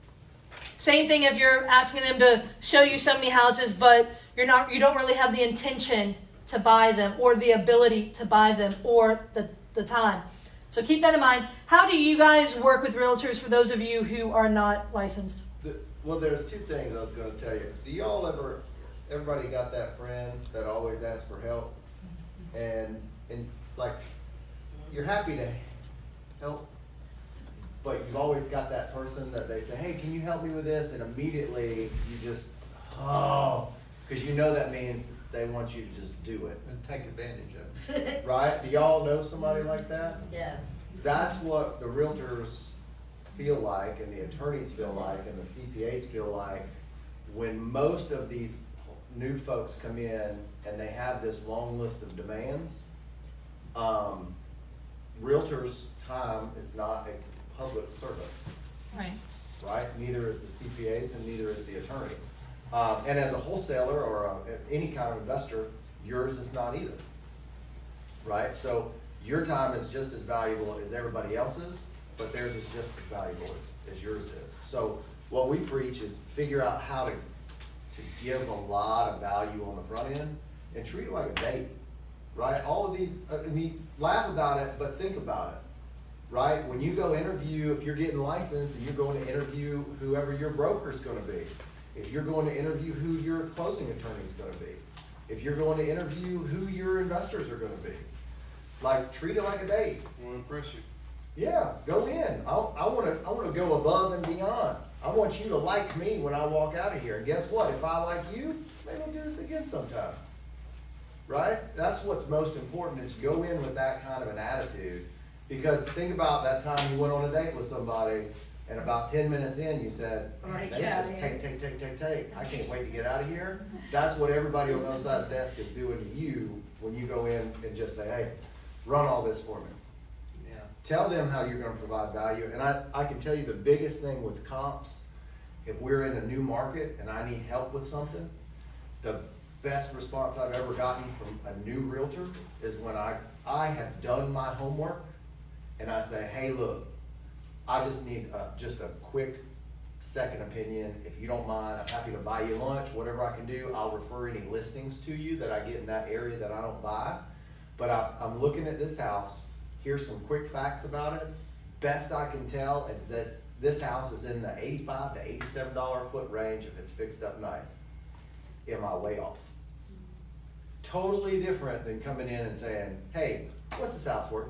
Same thing if you're asking them to show you so many houses, but you don't really have the intention to buy them or the ability to buy them or the time. So keep that in mind. How do you guys work with realtors for those of you who are not licensed? Well, there's two things I was going to tell you. Do y'all everybody got that friend that always asks for help? And like, you're happy to help, but you've always got that person that they say, hey, can you help me with this? And immediately you just, because that means they want you to just do it. And take advantage of it. Right? Do y'all know somebody like that? Yes. That's what the realtors feel like, and the attorneys feel like, and the CPAs feel like when most of these new folks come in and they have this long list of demands, realtors' time is not a public service, Right. right? Neither is the CPAs and neither is the attorneys. And as a wholesaler or any kind of investor, yours is not either, right? So your time is just as valuable as everybody else's, but theirs is just as valuable as yours is. So what we preach is figure out how to give a lot of value on the front end and treat it like a date, right? All of these, I mean, laugh about it, but think about it, right? When you go interview, if you're getting licensed, and you're going to interview whoever your broker's gonna be. If you're going to interview who your closing attorney's gonna be. If you're going to interview who your investors are gonna be. Like, treat it like a date. I want to impress you. Yeah, go in. I wanna go above and beyond. I want you to like me when I walk out of here. And guess what? If I like you, maybe we'll do this again sometime. Right? That's what's most important, is go in with that kind of an attitude. Because think about that time you went on a date with somebody, and about 10 minutes in, you said, Already they get out just of here." take. I can't wait to get out of here. That's what everybody on the other side of the desk is doing to you when you go in and just say, hey, run all this for me. Yeah. Tell them how you're gonna provide value, and I can tell you the biggest thing with comps, if we're in a new market and I need help with something, the best response I've ever gotten from a new realtor is when I have done my homework and I say, hey, look, I just need just a quick second opinion. If you don't mind, I'm happy to buy you lunch, whatever I can do. I'll refer any listings to you that I get in that area that I don't buy. But I'm looking at this house. Here's some quick facts about it. Best I can tell is that this house is in the $85 to $87 a foot range if it's fixed up nice. Am I way off? Totally different than coming in and saying, hey, what's this house worth?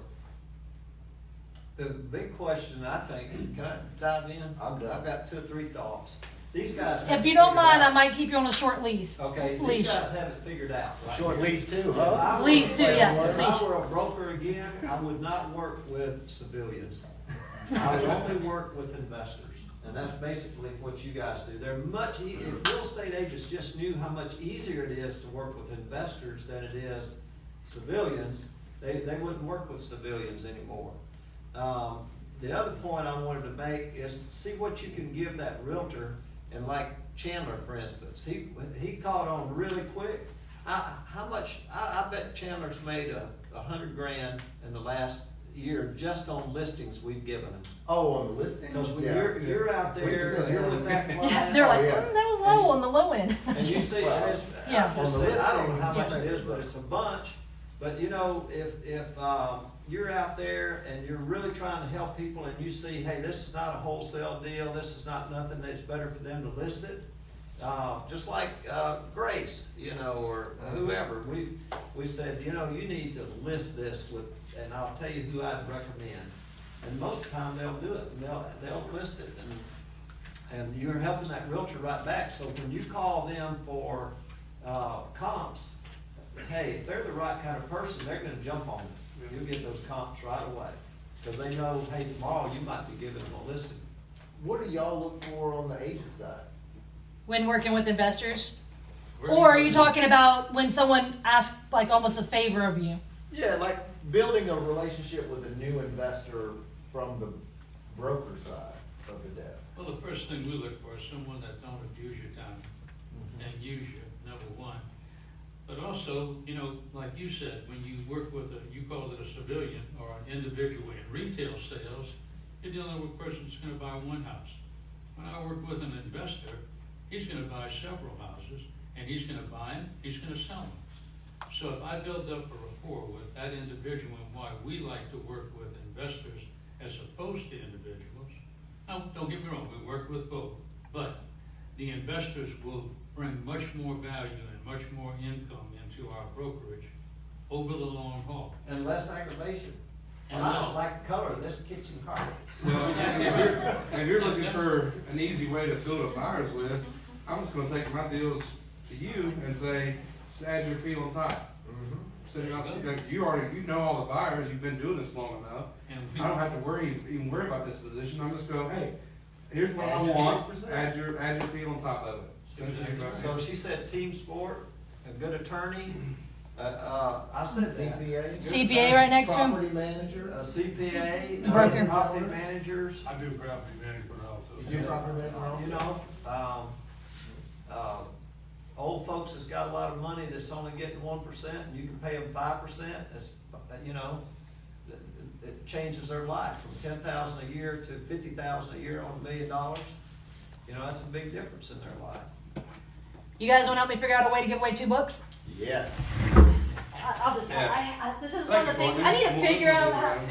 The big question, I think, can I dive in? I'm done. I've got 2 or 3 thoughts. These guys. If haven't you don't figured mind, I out- might keep you on a short lease. Okay, Leash. these guys haven't figured out, right? Short lease too, If huh? I were- Lease too, yeah, If I leash. were a broker again, I would not work with civilians. I would only work with investors. And that's basically what you guys do. They're much, if real estate agents just knew how much easier it is to work with investors than it is civilians, they wouldn't work with civilians anymore. The other point I wanted to make is see what you can give that realtor, and like Chandler, for instance, he caught on really quick. I bet Chandler's made $100,000 in the last year just on listings we've given him. Oh, on the listing? Because when Yeah. you're out there, you're with that client. Yeah, they're like, yeah. that was low on the low end. And you see, Well, and it's, yeah. I'm just On the saying, I don't know how listings, much it is, yeah. but it's a bunch. But you know, if you're out there and you're really trying to help people and you see, hey, this is not a wholesale deal, this is not nothing, that's better for them to list it. Just like Grace, you know, or whoever, we said, you know, you need to list this with, and I'll tell you who I'd recommend. And most of the time they'll do it, and they'll list it, and you're helping that realtor right back. So when you call them for comps, hey, if they're the right kind of person, they're gonna jump on it. You'll get those comps right away, because they know, hey, tomorrow you might be giving them a listing. What do y'all look for on the agent side? When working with investors? Or are you talking about when someone asks like almost a favor of you? Yeah, like building a relationship with a new investor from the broker side of the desk. Well, the first thing we look for is someone that don't abuse your time and use you, number one. But also, you know, like you said, when you work with you call it a civilian or an individual in retail sales, you're dealing with a person that's gonna buy one house. When I work with an investor, he's gonna buy several houses, and he's gonna buy them, he's gonna sell them. So if I build up a rapport with that individual and why we like to work with investors as opposed to individuals, now, don't get me wrong, we work with both, but the investors will bring much more value and much more income into our brokerage over the long haul. And less aggravation. And And I less- don't like the color of this kitchen carpet. Well, if you're looking for an easy way to build a buyer's list, I'm just gonna take my deals to you and say, just add your fee on top. So you know all the buyers, you've been doing this long enough. And I don't have to even worry about disposition. I'm just go, hey, here's what I Add your want. 6%. Add your fee on top of it. So she said team sport, a good attorney, I said that. CPA. CPA right next to him. Property manager. A CPA, Broker. property managers, I do property management also. You do property management also? you know, old folks that's got a lot of money that's only getting 1%, and you can pay them 5%, it's, you know, it changes their life from 10,000 a year to 50,000 a year on $1 million. You know, that's a big difference in their life. You guys want to help me figure out a way to give away 2 books? Yes. I'll just. Yeah. This is Thank one of the you, things Courtney. I need to We'll figure listen out. to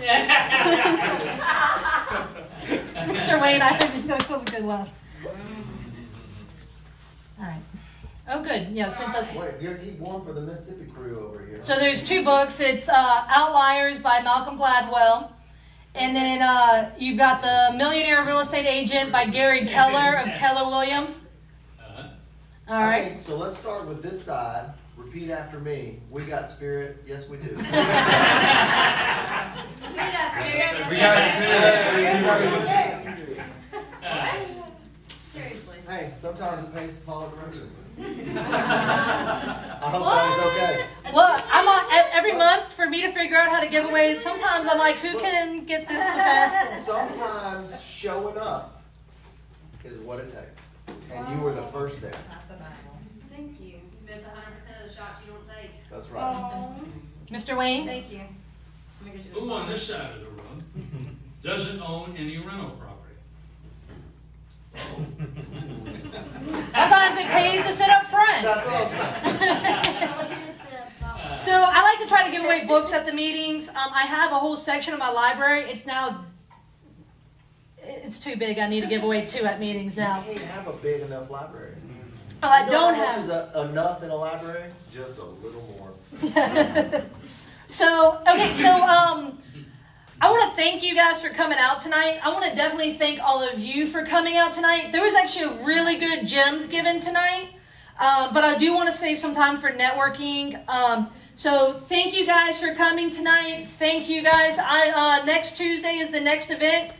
this round. Mr. Wayne, I think that was a good laugh. All right. Oh, good. Yeah. Wait, you keep one for the Mississippi crew over here. So there's 2 books. It's Outliers by Malcolm Gladwell, and then you've got The Millionaire Real Estate Agent by Gary Keller of Keller Williams. All right. Okay, so let's start with this side. Repeat after me. We got spirit. Yes, we do. We got spirit. We got spirit. Seriously. Hey, sometimes it pays to follow directions. I hope that was okay. Look, I'm on every month for me to figure out how to give away. Sometimes I'm like, who can get this the fastest? Sometimes showing up is what it takes. And you were the first there. Thank you. You miss 100% of the shots you don't take. That's right. Oh, Mr. Wayne? Thank you. Who on this side of the room doesn't own any rental property? Sometimes it pays to sit up front. That's what I was So I like to try to give away books at the meetings. I have a whole section of my library. It's too big. I need to give away 2 at meetings now. You can't have a big enough library. I You know don't how have. much is enough in a library? Just a little more. So I want to thank you guys for coming out tonight. I want to definitely thank all of you for coming out tonight. There was actually really good gems given tonight, but I do want to save some time for networking. So thank you guys for coming tonight. Thank you guys. Next Tuesday is the next event.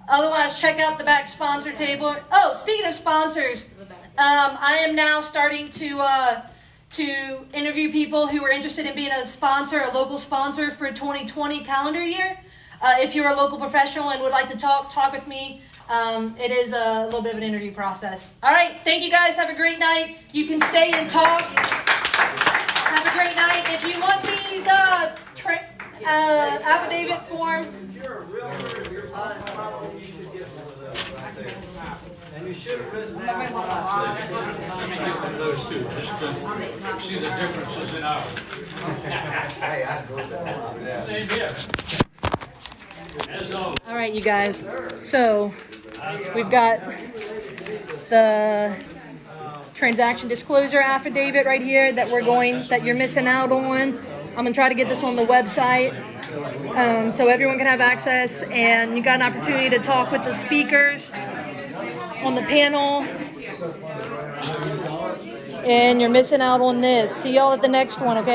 Otherwise, check out the back sponsor table. Oh, speaking of sponsors, I am now starting to interview people who are interested in being a sponsor, a local sponsor for 2020 calendar year. If you're a local professional and would like to talk with me, it is a little bit of an interview process. All right, thank you guys. Have a great night. You can stay and talk. Have a great night. If you want these affidavit form. If you're a realtor and you're buying property, you should get one of those right there. And you should have written down what I said. Let me get one of those 2, just to see the differences in ours. Hey, I enjoyed that a lot. Yeah. Same here. As always. All right, you guys. So we've got the transaction disclosure affidavit right here that you're missing out on. I'm gonna try to get this on the website so everyone can have access, and you got an opportunity to talk with the speakers on the panel. And you're missing out on this. See y'all at the next one, okay?